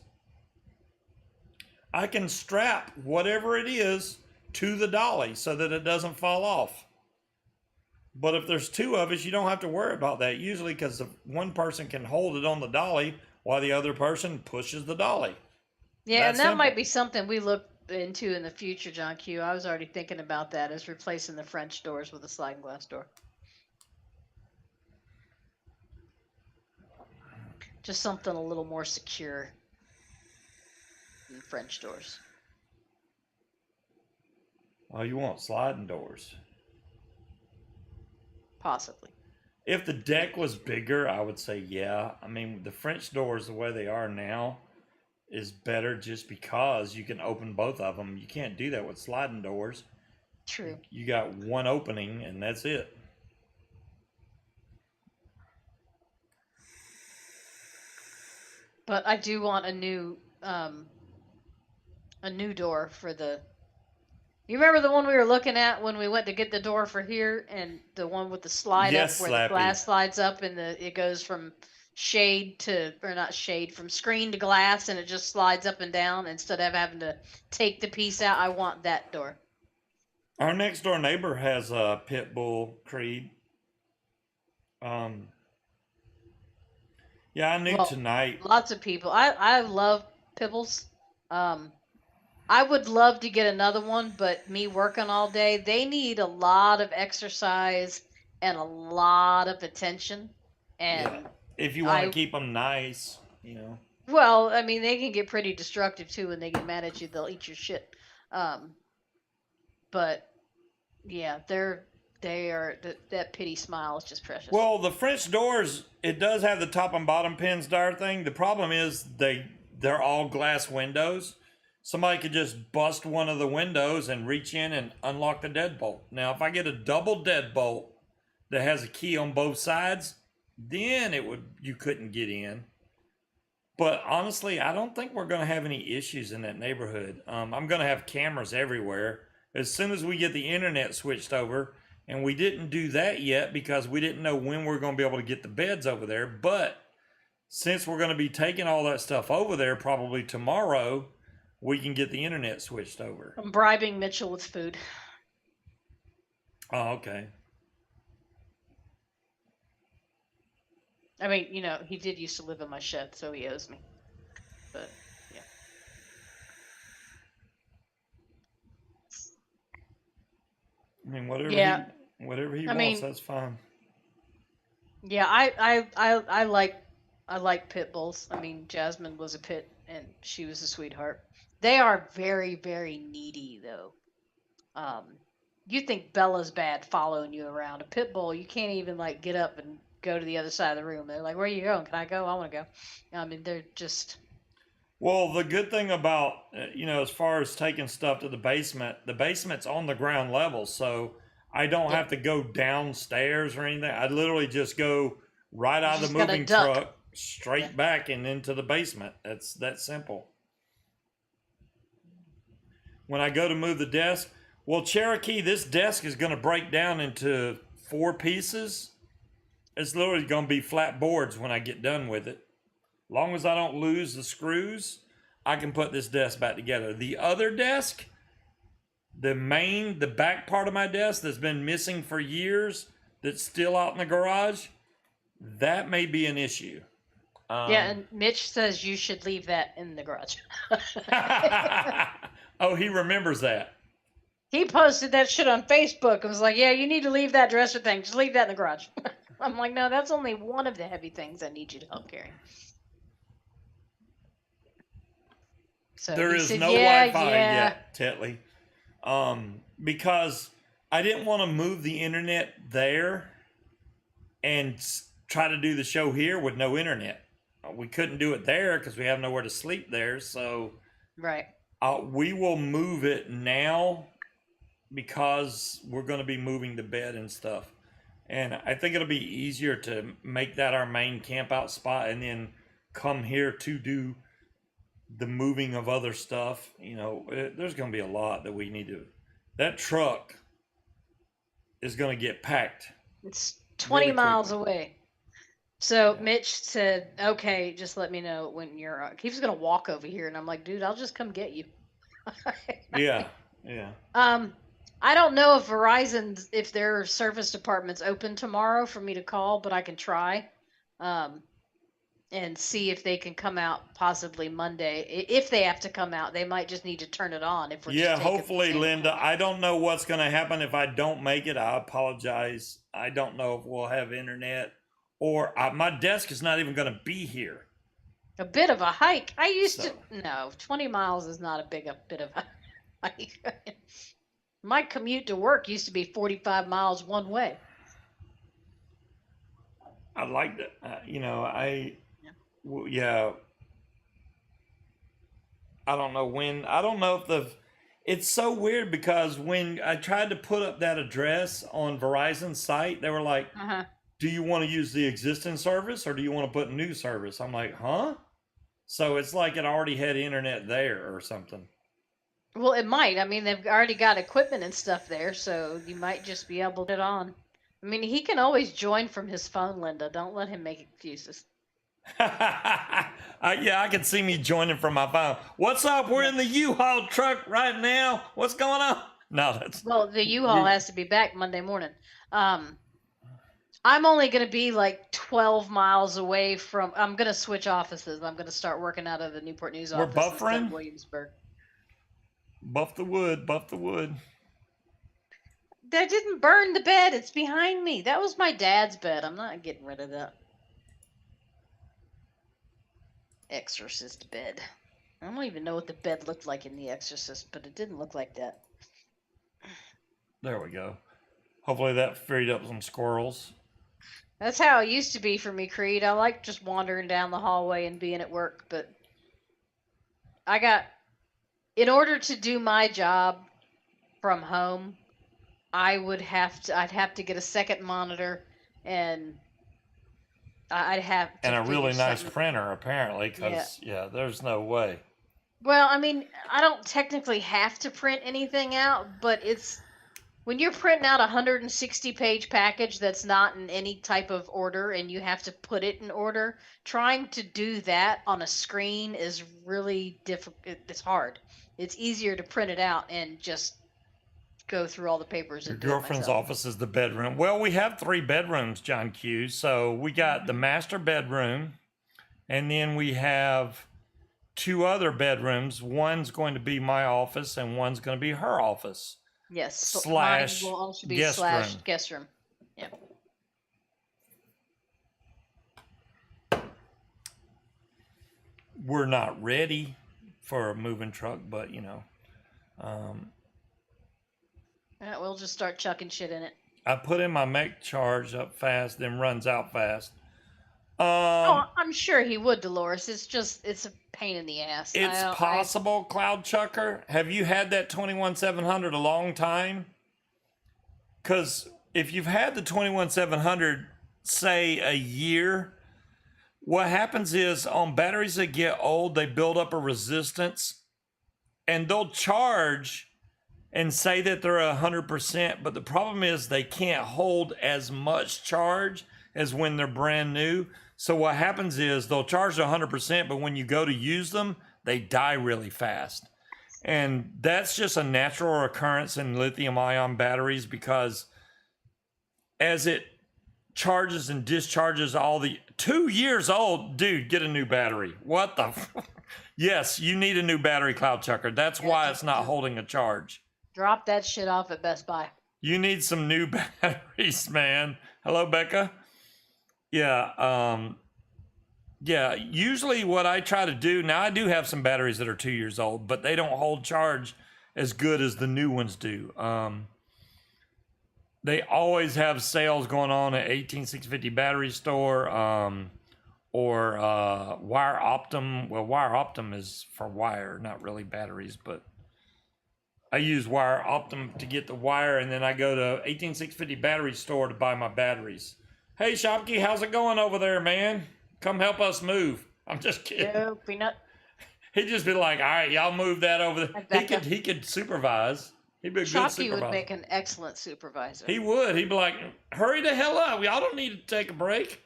I can strap whatever it is to the dolly so that it doesn't fall off. But if there's two of us, you don't have to worry about that usually, because one person can hold it on the dolly while the other person pushes the dolly. Yeah, and that simple. might be something we look into in the future, John Q. I was already thinking about that as replacing the French doors with a sliding glass door. Just something a little more secure than French doors. Well, you want sliding doors. Possibly. If the deck was bigger, I would say yeah. I mean, the French doors, the way they are now, is better just because you can open both of them. You can't do that with sliding doors. True. You got one opening and that's it. But I do want a new door for the. You remember the one we were looking at when we went to get the door for here, and the one with the slide Yes, up where Slappy. the glass slides up and it goes from shade to, or not shade, from screen to glass, and it just slides up and down instead of having to take the piece out. I want that door. Our next door neighbor has a pit bull Creed. Yeah, I knew tonight. Lots of people. I love pibbles. I would love to get another one, but me working all day, they need a lot of exercise and a lot of attention. And yeah. If you want to keep them nice, Well, I mean, they can get pretty destructive too. When they get mad at you, they'll eat your shit. But yeah, that pity smile is just precious. Well, the French doors, it does have the top and bottom pins there thing. The problem is they're all glass windows. Somebody could just bust one of the windows and reach in and unlock the deadbolt. Now, if I get a double deadbolt that has a key on both sides, then you couldn't get in. But honestly, I don't think we're going to have any issues in that neighborhood. I'm going to have cameras everywhere. As soon as we get the internet switched over, and we didn't do that yet because we didn't know when we were going to be able to get the beds over there. But since we're going to be taking all that stuff over there probably tomorrow, we can get the internet switched over. I'm bribing Mitchell with food. Oh, okay. I mean, he did used to live in my shed, so he owes me. But, yeah. I mean, whatever he wants, that's fine. Yeah, I like pit bulls. I mean, Jasmine was a pit, and she was a sweetheart. They are very, very needy, though. You think Bella's bad following you around. A pit bull, you can't even get up and go to the other side of the room. They're like, "Where are you going? Can I go? I want to go." I mean, they're just. Well, the good thing about as far as taking stuff to the basement's on the ground level, so I don't have to go downstairs or anything. I literally just go right out of the moving truck, straight back and into the basement. That's that simple. When I go to move the desk, well, Cherokee, this desk is going to break down into 4 pieces. It's literally going to be flat boards when I get done with it. As long as I don't lose the screws, I can put this desk back together. The other desk, the back part of my desk that's been missing for years, that's still out in the garage, that may be an issue. Yeah, and Mitch says you should leave that in the garage. Oh, he remembers that. He posted that shit on Facebook and was like, "Yeah, you need to leave that dresser thing. Just leave that in the garage." I'm like, "No, that's only one of the heavy things I need you to help carry." So there is said, no Wi-Fi yet, Tetley. Because I didn't want to move the internet there and try to do the show here with no internet. We couldn't do it there because we have nowhere to sleep there. So right. We will move it now because we're going to be moving the bed and stuff. And I think it'll be easier to make that our main camp out spot and then come here to do the moving of other stuff. There's going to be a lot that we need to. That truck is going to get packed. It's 20 miles away. So yeah. Mitch said, "Okay, just let me know when you're." He was going to walk over here, and I'm like, "Dude, I'll just come get you." Yeah. I don't know if their service department's open tomorrow for me to call, but I can try, and see if they can come out possibly Monday. If they have to come out, they might just need to turn it on. If we're hopefully, Linda. I don't know what's going to happen if I don't make it. I apologize. I don't know if we'll have internet or my desk is not even going to be here. A bit of a hike. I used So- to no, 20 miles is not a bit of a hike. My commute to work used to be 45 miles one way. I like that. Yeah. Yeah. I don't know when. I don't know if the. It's so weird because when I tried to put up that address on Verizon's site, they were like, Uh-huh. "Do you want to use the existing service or do you want to put new service?" I'm like, "Huh?" So it's like it already had internet there or something. Well, it might. I mean, they've already got equipment and stuff there, so you might just be able to get it on. I mean, he can always join from his phone, Linda. Don't let him make excuses. Yeah, I can see me joining from my phone. What's up? We're in the U-Haul truck right now. What's going on? No, that's Well, the U-Haul has to be back Monday morning. I'm only going to be like 12 miles away from. I'm going to switch offices. I'm going to start working out of the Newport News we're office instead buffering. of Williamsburg. Buff the wood. Buff the wood. That didn't burn the bed. It's behind me. That was my dad's bed. I'm not getting rid of that. Exorcist bed. I don't even know what the bed looked like in The Exorcist, but it didn't look like that. There we go. Hopefully that freed up some squirrels. That's how it used to be for me, Creed. I like just wandering down the hallway and being at work, but in order to do my job from home, I'd have to get a second monitor, and I'd have to And a figure really nice something. printer, apparently, because, yeah, there's no way. Well, I mean, I don't technically have to print anything out, but it's when you're printing out a 160-page package that's not in any type of order and you have to put it in order, trying to do that on a screen is really difficult. It's hard. It's easier to print it out and just go through all the papers Your and do it girlfriend's myself. office is the bedroom. Well, we have 3 bedrooms, John Q. So we got the master bedroom, and then we have 2 other bedrooms. One's going to be my office, and one's going to be her office. Yes, so mine Slash will also be guest slash room. guest room. Yeah. We're not ready for a moving truck, but Yeah, we'll just start chucking shit in it. I put in my make charge up fast, then runs out fast. Oh, I'm sure he would, Dolores. It's a pain in the ass. It's possible, Cloud Chucker. Have you had that 21700 a long time? Because if you've had the 21700, say a year, what happens is on batteries that get old, they build up a resistance, and they'll charge and say that they're 100%, but the problem is they can't hold as much charge as when they're brand new. So what happens is they'll charge 100%, but when you go to use them, they die really fast. And that's just a natural occurrence in lithium ion batteries, because as it charges and discharges all the 2 years old, dude, get a new battery. What the? Yes, you need a new battery, Cloud Chucker. That's why it's not holding a charge. Drop that shit off at Best Buy. You need some new batteries, man. Hello, Becca. Yeah, yeah, usually what I try to do, now I do have some batteries that are 2 years old, but they don't hold charge as good as the new ones do. They always have sales going on at 18650 Battery Store, or Wire Optum. Well, Wire Optum is for wire, not really batteries, but I use Wire Optum to get the wire, and then I go to 18650 Battery Store to buy my batteries. Hey, Shopkey, how's it going over there, man? Come help us move. I'm just kidding. No, peanut. He'd just be like, all right, y'all move that over there. Becca. He could supervise. He'd be a good Shockey supervisor. would make an excellent supervisor. He would. He'd be like, hurry the hell up. Y'all don't need to take a break.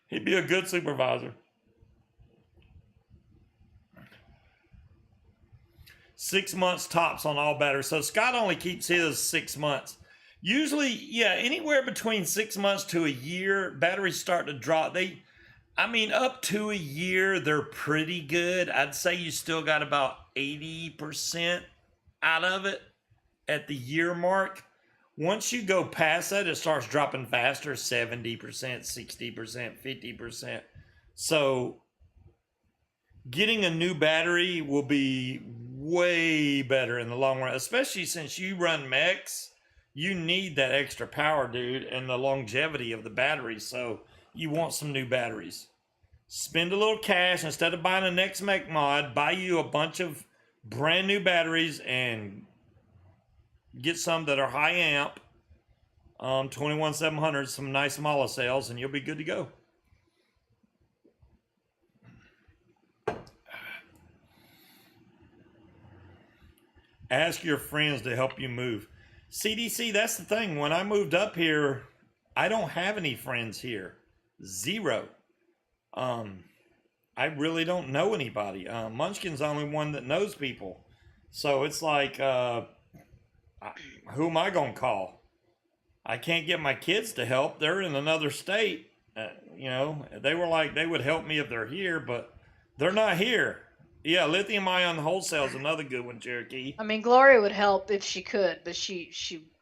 He'd be a good supervisor. 6 months tops on all batteries. So Scott only keeps his 6 months. Usually, yeah, anywhere between 6 months to a year, batteries start to drop. Up to a year, they're pretty good. I'd say you still got about 80% out of it at the year mark. Once you go past that, it starts dropping faster, 70%, 60%, 50%. So getting a new battery will be way better in the long run, especially since you run mechs. You need that extra power, dude, and the longevity of the battery. So you want some new batteries. Spend a little cash instead of buying a next mech mod. Buy you a bunch of brand new batteries and get some that are high amp, 21700, some nice Mala cells, and you'll be good to go. Ask your friends to help you move. CDC, that's the thing. When I moved up here, I don't have any friends here. Zero. I really don't know anybody. Munchkin's the only one that knows people. So it's like, who am I going to call? I can't get my kids to help. They're in another state. They were like, they would help me if they're here, but they're not here. Yeah, lithium ion wholesale is another good one, Cherokee. I mean, Gloria would help if she could, but she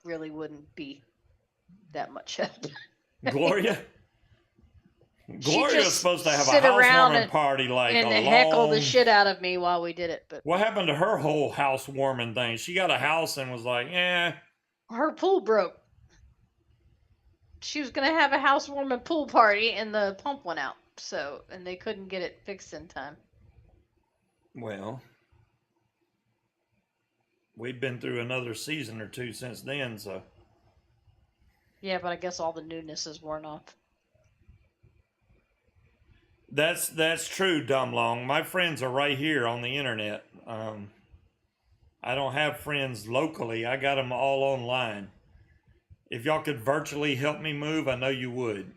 really wouldn't be that much help. Gloria? Gloria was supposed to have a sit around housewarming party and heckle the shit out of me while we did it. But what happened to her whole housewarming thing? She got a house and was like, her pool broke. She was gonna have a housewarming pool party and the pump went out. So, and they couldn't get it fixed in time. Well, we've been through another season or two since then, so. Yeah, but I guess all the newness is worn off. That's true, Dumb Long. My friends are right here on the internet. I don't have friends locally. I got them all online. If y'all could virtually help me move, I know you would.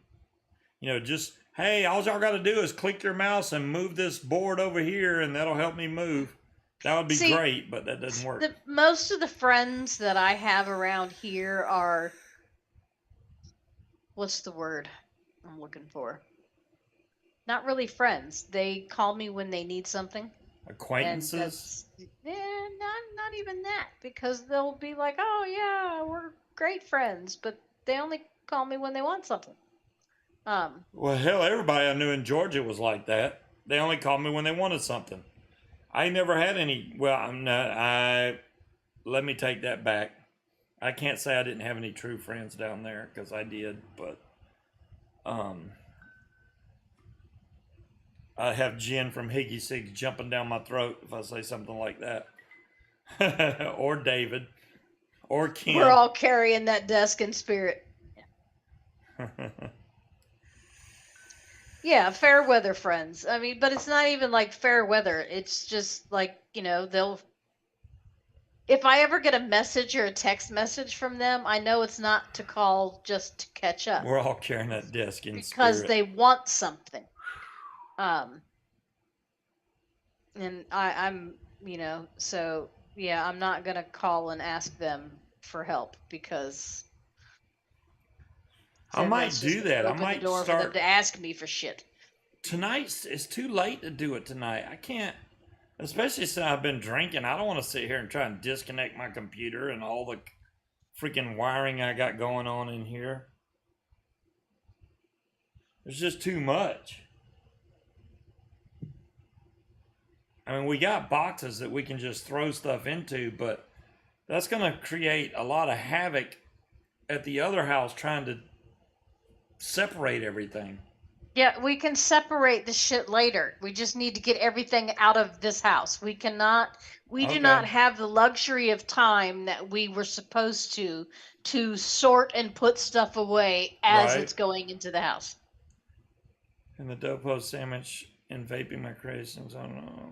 Just, hey, all y'all got to do is click your mouse and move this board over here, and that'll help me move. That would be great, but that doesn't work. Most of the friends that I have around here are, what's the word I'm looking for? Not really friends. They call me when they need something. Acquaintances? Not even that, because they'll be like, oh yeah, we're great friends, but they only call me when they want something. Well, hell, everybody I knew in Georgia was like that. They only called me when they wanted something. I never had any. Well, let me take that back. I can't say I didn't have any true friends down there, because I did, but I have Jen from e-cig jumping down my throat if I say something like that. Or David. Or Kim. We're all carrying that desk in spirit. Yeah, fair weather friends. I mean, but it's not even like fair weather. It's just like, if I ever get a message or a text message from them, I know it's not to call just to catch up. We're all carrying that desk in because spirit. they want something. And I'm, so yeah, I'm not going to call and ask them for help because I might do that. I might start for them to ask me for shit. Tonight, it's too late to do it tonight. I can't, especially since I've been drinking. I don't want to sit here and try and disconnect my computer and all the freaking wiring I got going on in here. It's just too much. I mean, we got boxes that we can just throw stuff into, but that's going to create a lot of havoc at the other house trying to separate everything. Yeah, we can separate the shit later. We just need to get everything out of this house. We do not have the luxury of time that we were supposed to sort and put stuff away as it's going into the house. And the Dopo sandwich and vaping my creations. I don't know.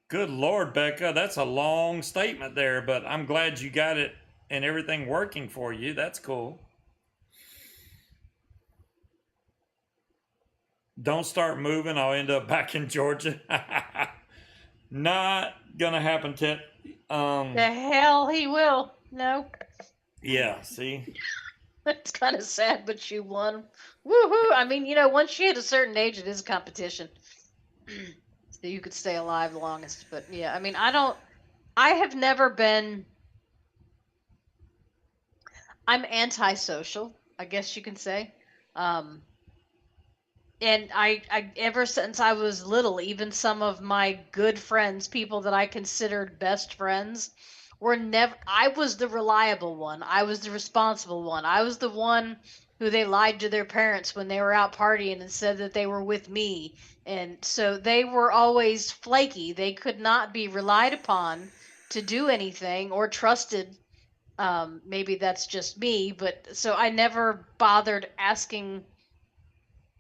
Good Lord, Becca, that's a long statement there, but I'm glad you got it and everything working for you. That's cool. Don't start moving. I'll end up back in Georgia. Not gonna happen, Tit. The hell he will. No. Yeah, see? It's kind of sad, but you won. Woohoo! I mean, once you hit a certain age, it is a competition. So you could stay alive the longest. But yeah, I mean, I have never been I'm antisocial, I guess you can say. Um, and I ever since I was little, even some of my good friends, people that I considered best friends, were never. I was the reliable one. I was the responsible one. I was the one who they lied to their parents when they were out partying and said that they were with me. And so they were always flaky. They could not be relied upon to do anything or trusted. Maybe that's just me, but so I never bothered asking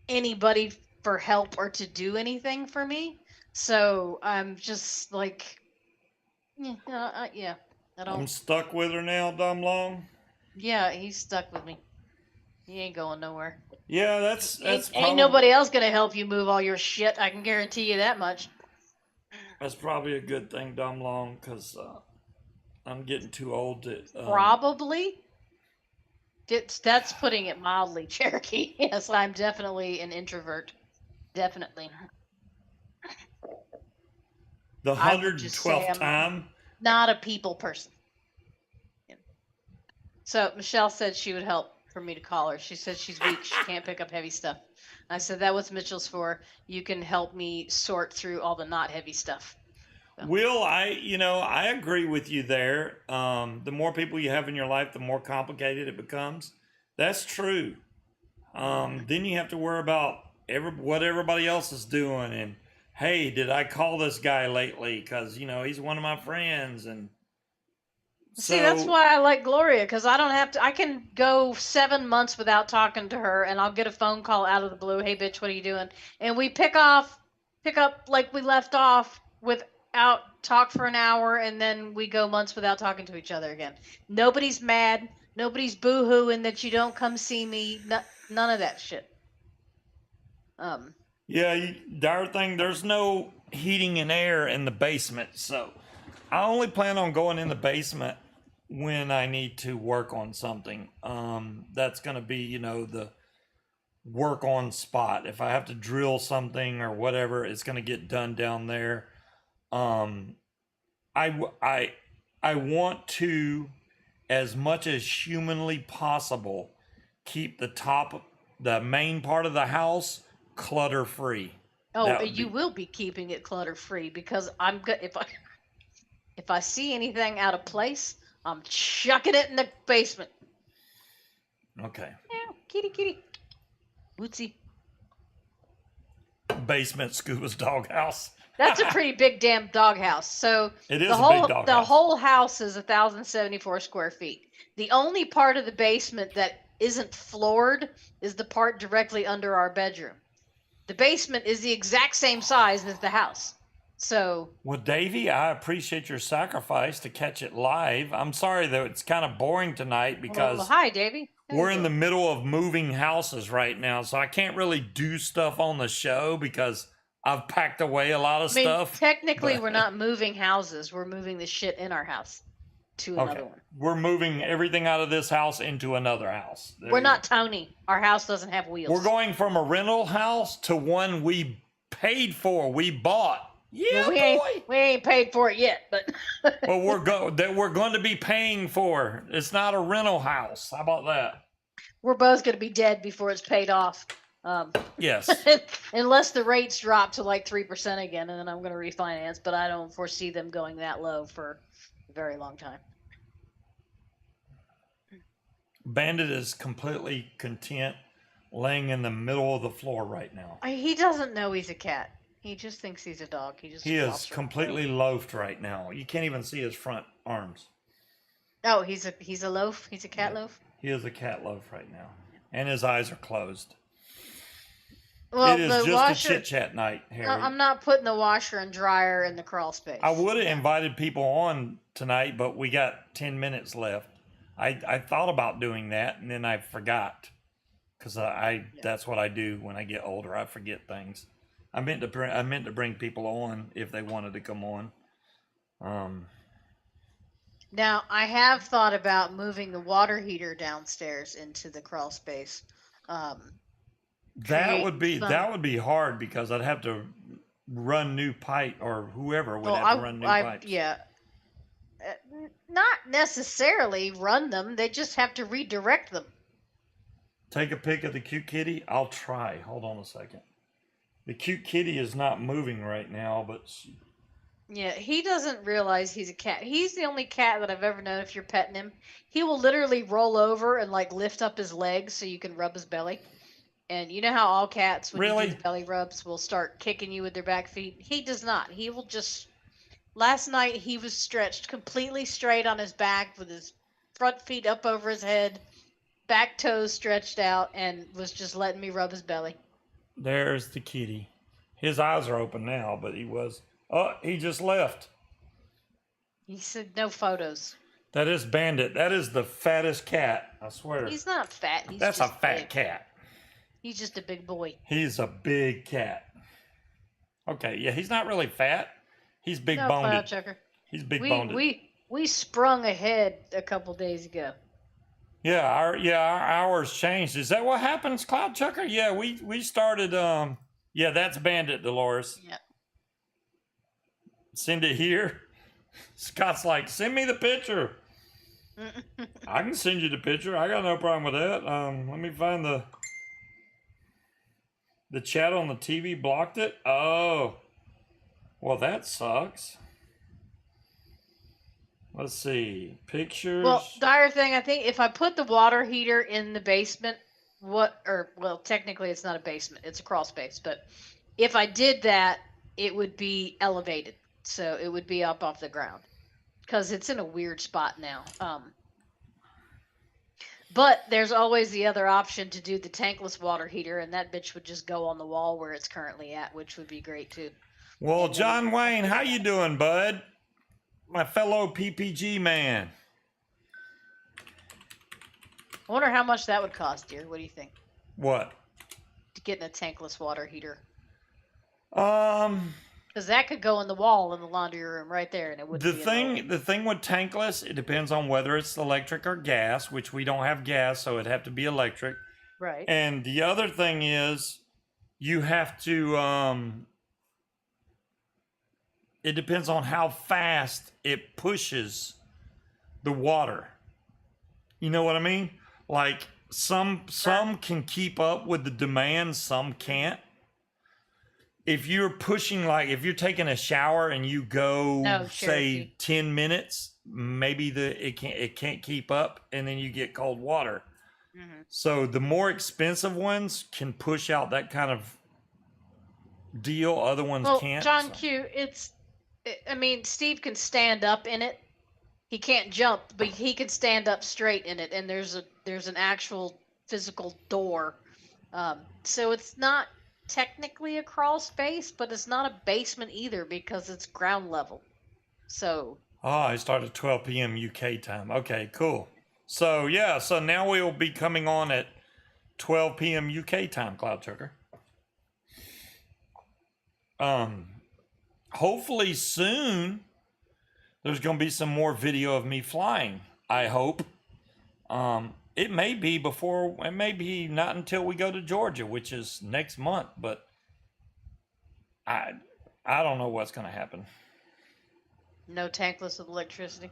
anybody for help or to do anything for me. So I'm just like, yeah, I I'm don't. stuck with her now, dumb long. Yeah, he's stuck with me. He ain't going nowhere. Yeah, that's Ain't probably nobody else gonna help you move all your shit. I can guarantee you that much. that's probably a good thing, dumb long, because I'm getting too old to. Probably. That's putting it mildly, Cherokee. Yes, I'm definitely an introvert. Definitely. The I would hundred and just say twelfth I'm time. not a people person. So Michelle said she would help for me to call her. She said she's weak. She can't pick up heavy stuff. I said that was Mitchell's for. You can help me sort through all the not heavy stuff. So. Will, I agree with you there. The more people you have in your life, the more complicated it becomes. That's true. Then you have to worry about what everybody else is doing, and hey, did I call this guy lately? Because he's one of my friends, and See, that's so why I like Gloria, because I don't have to. I can go 7 months without talking to her, and I'll get a phone call out of the blue. Hey, bitch, what are you doing? And we pick up like we left off without talk for an hour, and then we go months without talking to each other again. Nobody's mad. Nobody's boo-hooing that you don't come see me. None of that shit. yeah, the other thing, there's no heating and air in the basement, so I only plan on going in the basement when I need to work on something. That's going to be, the work on spot. If I have to drill something or whatever, it's going to get done down there. Um, I want to, as much as humanly possible, keep the main part of the house clutter free. Oh, you will be keeping it clutter free because I'm good. If I see anything out of place, I'm chucking it in the basement. Okay. Yeah, kitty, kitty. Wootsy. Basement Scuba's doghouse. That's a pretty big damn doghouse. So It is the a whole big doghouse. the whole house is 1,074 square feet. The only part of the basement that isn't floored is the part directly under our bedroom. The basement is the exact same size as the house. So, Well, Davey, I appreciate your sacrifice to catch it live. I'm sorry though, it's kind of boring tonight because hi, Davey. we're in the middle of moving houses right now, so I can't really do stuff on the show because I've packed away a lot of stuff. Technically, but- we're not moving houses. We're moving the shit in our house to another one. We're moving everything out of this house into another house. We're not Tony. Our house doesn't have wheels. We're going from a rental house to one we paid for, we bought. Yeah, well, we ain't paid for it yet, but well, we're going to be paying for. It's not a rental house. How about that? we're both going to be dead before it's paid off. Yes. Unless the rates drop to like 3% again, and then I'm going to refinance. But I don't foresee them going that low for a very long time. Bandit is completely content laying in the middle of the floor right now. He doesn't know he's a cat. He just thinks he's a dog. He is completely loafed right now. You can't even see his front arms. Oh, he's a loaf. He's a cat loaf. He is a cat loaf right now, and his eyes are closed. Well, it is just a chit chat night, Harry. I'm not putting the washer and dryer in the crawl space. I would have invited people on tonight, but we got 10 minutes left. I thought about doing that, and then I forgot because that's what I do when I get older. I forget things. I meant to bring people on if they wanted to come on. Now I have thought about moving the water heater downstairs into the crawl space. That would be hard because I'd have to run new pipe, or whoever would have to run new pipes. Yeah. Not necessarily run them. They just have to redirect them. Take a pic of the cute kitty. I'll try. Hold on a second. The cute kitty is not moving right now, but Yeah, he doesn't realize he's a cat. He's the only cat that I've ever known. If you're petting him, he will literally roll over and like lift up his legs so you can rub his belly. And you know how all cats, when you do really, the belly rubs, will start kicking you with their back feet? He does not. He will just. Last night, he was stretched completely straight on his back with his front feet up over his head, back toes stretched out, and was just letting me rub his belly. there's the kitty. His eyes are open now, but he was. Oh, he just left. He said no photos. That is Bandit. That is the fattest cat. I swear. He's not fat. He's That's a just fat big. cat. He's just a big boy. He's a big cat. Okay, yeah, he's not really fat. He's big No, boned. Cloud Chucker. He's big We boned. we sprung ahead a couple days ago. Yeah, our hours changed. Is that what happens, Cloud Chucker? Yeah, we started. Yeah, that's Bandit, Dolores. Yep. Send it here. Scott's like, send me the picture. I can send you the picture. I got no problem with that. Let me find the chat on the TV blocked it. Oh, well, that sucks. Let's see pictures. Well, dire thing. I think if I put the water heater in the basement, technically it's not a basement; it's a crawl space. But if I did that, it would be elevated, so it would be up off the ground because it's in a weird spot now. But there's always the other option to do the tankless water heater, and that bitch would just go on the wall where it's currently at, which would be great too. Well, John Wayne, how you doing, bud? My fellow PPG man. I wonder how much that would cost, dear. What do you think? What? To get in a tankless water heater. Um, Because that could go in the wall in the laundry room right there, and it would. the thing with tankless, it depends on whether it's electric or gas, which we don't have gas, so it'd have to be electric. Right. And the other thing is, you have to. It depends on how fast it pushes the water. You know what I mean? Like some can keep up with the demand, some can't. If you're pushing, like if you're taking a shower and you go say 10 minutes, maybe it can't keep up, and then you get cold water. Mm-hmm. So the more expensive ones can push out that kind of deal. Other ones can't. John Q, Steve can stand up in it. He can't jump, but he can stand up straight in it, and there's an actual physical door. So it's not technically a crawl space, but it's not a basement either because it's ground level. So. Oh, I started 12 p.m. UK time. Okay, cool. So yeah, so now we'll be coming on at 12 p.m. UK time, Cloud Chucker. Hopefully soon there's going to be some more video of me flying, I hope. It may be not until we go to Georgia, which is next month, but I don't know what's going to happen. No tankless with electricity?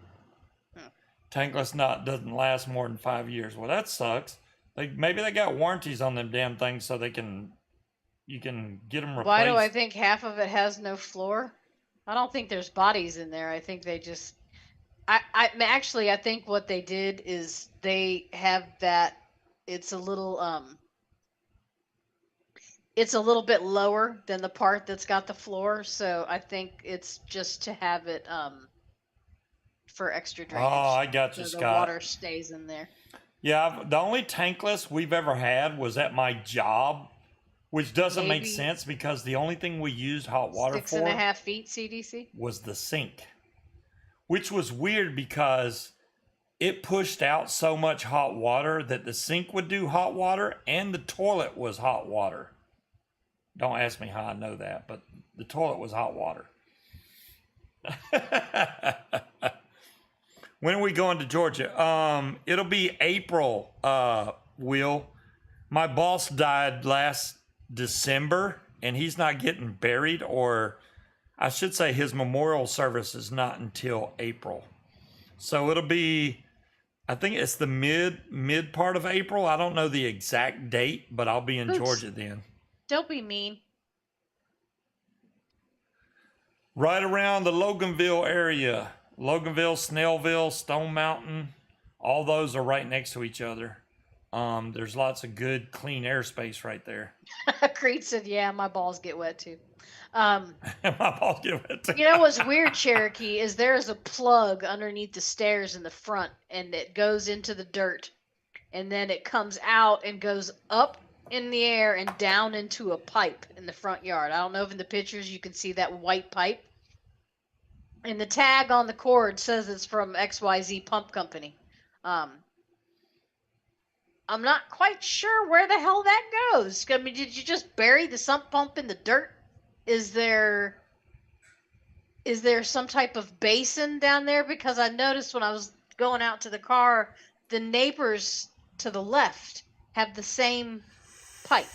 Tankless doesn't last more than 5 years. Well, that sucks. Maybe they got warranties on them damn things so you can get them replaced. Why do I think half of it has no floor? I don't think there's bodies in there. I think they just. I think what they did is they have that. It's a little bit lower than the part that's got the floor, so I think it's just to have it for extra drainage. Oh, I got you, so Scott. The water stays in there. Yeah, the only tankless we've ever had was at my job, which doesn't make sense because the only thing we used hot water for 6.5 feet CDC was the sink, which was weird because it pushed out so much hot water that the sink would do hot water and the toilet was hot water. Don't ask me how I know that, but the toilet was hot water. When are we going to Georgia? It'll be April, Will. My boss died last December, and he's not getting buried, or I should say his memorial service is not until April. So it'll be, I think it's the mid part of April. I don't know the exact date, but I'll be in Oops. Georgia then. Don't be mean. Right around the Loganville area. Loganville, Snellville, Stone Mountain, all those are right next to each other. There's lots of good, clean airspace right there. Creed said, "Yeah, my balls get wet too." Um, My balls get wet too. You know what's weird, Cherokee, is there's a plug underneath the stairs in the front, and it goes into the dirt, and then it comes out and goes up in the air and down into a pipe in the front yard. I don't know if in the pictures you can see that white pipe. And the tag on the cord says it's from XYZ Pump Company. I'm not quite sure where the hell that goes. I mean, did you just bury the sump pump in the dirt? Is there some type of basin down there? Because I noticed when I was going out to the car, the neighbors to the left have the same pipe.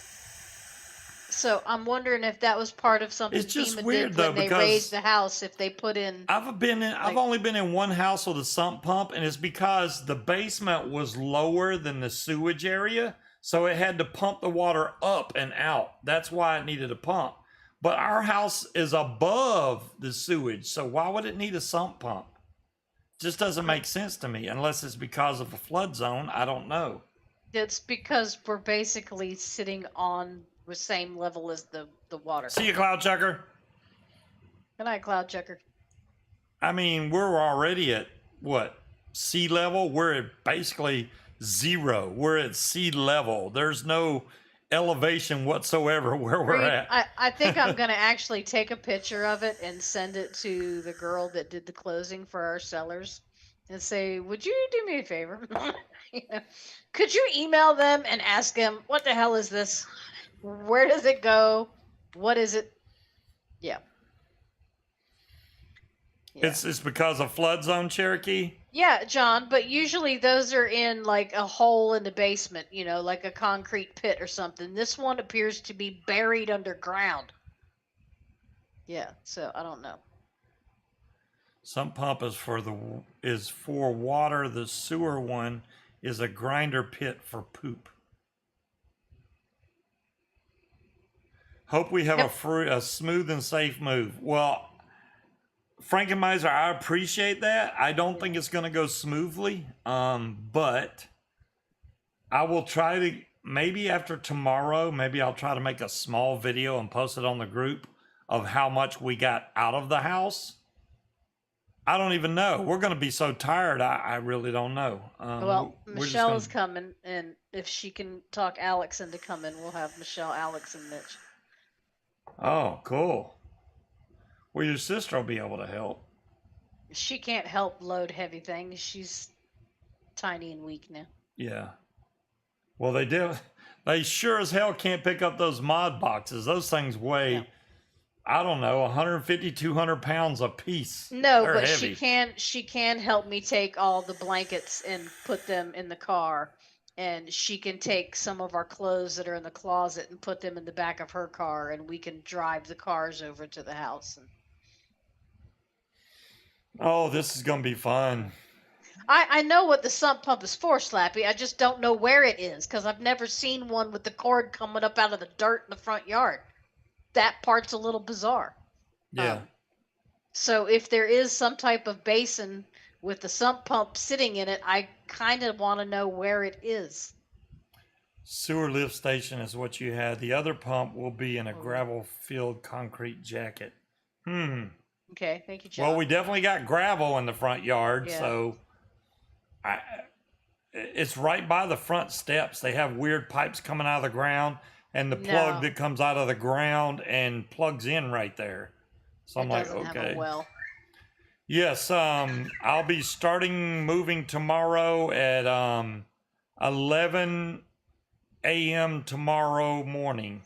So I'm wondering if that was part of something It's just FEMA weird did though, when they because raised the house. If they put in, I've only been in one house with a sump pump, and it's because the basement was lower than the sewage area, so it had to pump the water up and out. That's why it needed a pump. But our house is above the sewage, so why would it need a sump pump? Just doesn't make sense to me, unless it's because of a flood zone. I don't know. it's because we're basically sitting on the same level as the water. See you, Cloud Chucker. Good night, Cloud Checker. I mean, we're already at what, sea level? We're at basically zero. We're at sea level. There's no elevation whatsoever where we're at. I think I'm going to actually take a picture of it and send it to the girl that did the closing for our sellers and say, would you do me a favor? You know, could you email them and ask them, what the hell is this? Where does it go? What is it? Yeah. It's because of flood zone, Cherokee. Yeah, John, but usually those are in like a hole in the basement, you know, like a concrete pit or something. This one appears to be buried underground. Yeah, so I don't know. Sump pump is for water. The sewer one is a grinder pit for poop. Hope we have a smooth and safe move. Well, Frankenmeiser, I appreciate that. I don't think it's going to go smoothly, but I will try to, maybe after tomorrow, maybe I'll try to make a small video and post it on the group of how much we got out of the house. I don't even know. We're going to be so tired, I really don't know. Well, Michelle is coming, and if she can talk Alex into coming, we'll have Michelle, Alex, and Mitch. Oh, cool. Well, your sister will be able to help. She can't help load heavy things. She's tiny and weak now. Yeah. Well, they sure as hell can't pick up those mod boxes. Those things weigh, yeah, I don't know, 150, 200 pounds a piece. No, They're but heavy. she can help me take all the blankets and put them in the car. And she can take some of our clothes that are in the closet and put them in the back of her car, and we can drive the cars over to the house. Oh, this is going to be fun. I know what the sump pump is for, Slappy. I just don't know where it is, because I've never seen one with the cord coming up out of the dirt in the front yard. That part's a little bizarre. Yeah. So if there is some type of basin with the sump pump sitting in it, I kind of want to know where it is. Sewer lift station is what you had. The other pump will be in a gravel-filled concrete jacket. Okay, thank you, John. Well, we definitely got gravel in the front yard, yeah. So it's right by the front steps. They have weird pipes coming out of the ground, and the plug that comes out of the ground and plugs in right there. So I'm like, okay. Have a well. Yes, I'll be moving tomorrow at 11 a.m. tomorrow morning.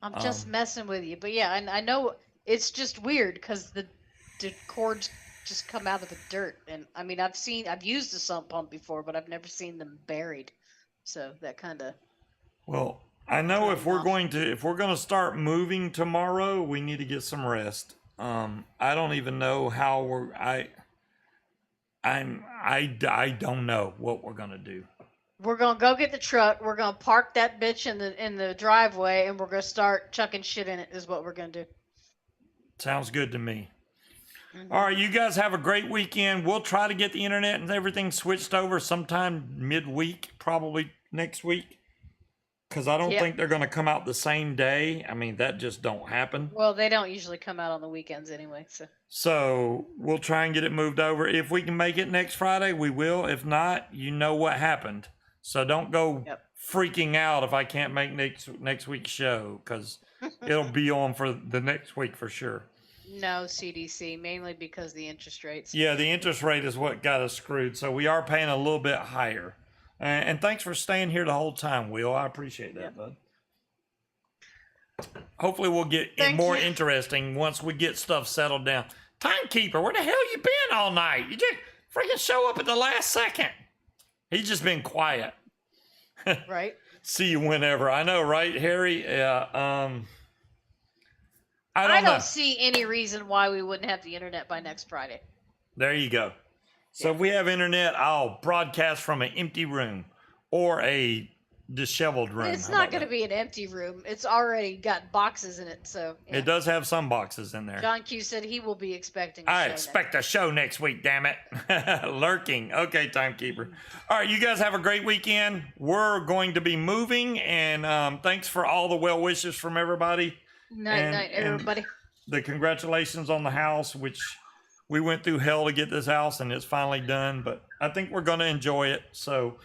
I'm just messing with you, but yeah, and I know it's just weird because the cords just come out of the dirt, and I mean I've used a sump pump before, but I've never seen them buried, so that kind of. Well, I know if we're going to start moving tomorrow, we need to get some rest. I don't even know how I I don't know what we're gonna do. We're gonna go get the truck. We're gonna park that bitch in the driveway, and we're gonna start chucking shit in it. Is what we're gonna do. Sounds good to me. Mm-hmm. All right, you guys have a great weekend. We'll try to get the internet and everything switched over sometime midweek, probably next week. Because I don't think they're going to come out the same day. I mean, that just don't happen. Well, they don't usually come out on the weekends anyway. So we'll try and get it moved over. If we can make it next Friday, we will. If not, you know what happened. So don't go freaking out if I can't make next week's show, because it'll be on for the next week for sure. No, CDC, mainly because the interest rates. Yeah, the interest rate is what got us screwed. So we are paying a little bit higher. And thanks for staying here the whole time, Will. I appreciate that, bud. Hopefully we'll get it more interesting once we get stuff settled down. Timekeeper, where the hell you been all night? You just freaking show up at the last second. He's just been quiet. Right. See you whenever. I know, right, Harry? Yeah. I don't see any reason why we wouldn't have the internet by next Friday. There you go. So if we have internet, I'll broadcast from an empty room or a disheveled room. It's not going to be an empty room. It's already got boxes in it, so. Yeah. It does have some boxes in there. John Q said he will be expecting I expect a show next week, damn it. Lurking. Okay, timekeeper. All right, you guys have a great weekend. We're going to be moving, and thanks for all the well wishes from everybody. Night, everybody. The congratulations on the house, which we went through hell to get this house, and it's finally done. But I think we're going to enjoy it. So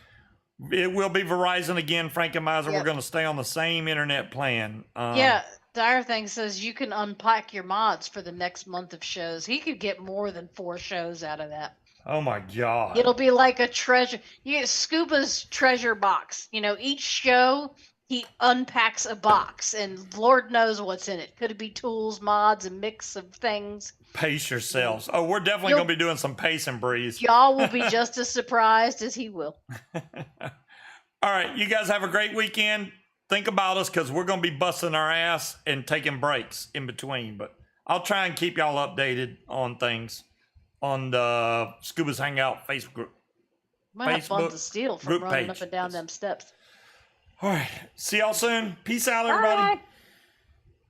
it will be Verizon again, Frankenmeiser. We're going to stay on the same internet plan. Dire Thing says you can unpack your mods for the next month of shows. He could get more than 4 shows out of that. Oh my God. It'll be like a treasure. You get Scuba's treasure box. You know, each show he unpacks a box, and Lord knows what's in it. Could it be tools, mods, a mix of things? Pace yourselves. Oh, we're definitely going to be doing some pace and breeze. Y'all will be just as surprised as he will. All right, you guys have a great weekend. Think about us, because we're going to be busting our ass and taking breaks in between. But I'll try and keep y'all updated on things on the Scuba's Hangout Facebook group. Might have fun to steal from running up and down them steps. All right. See y'all soon. Peace out, everybody. Bye.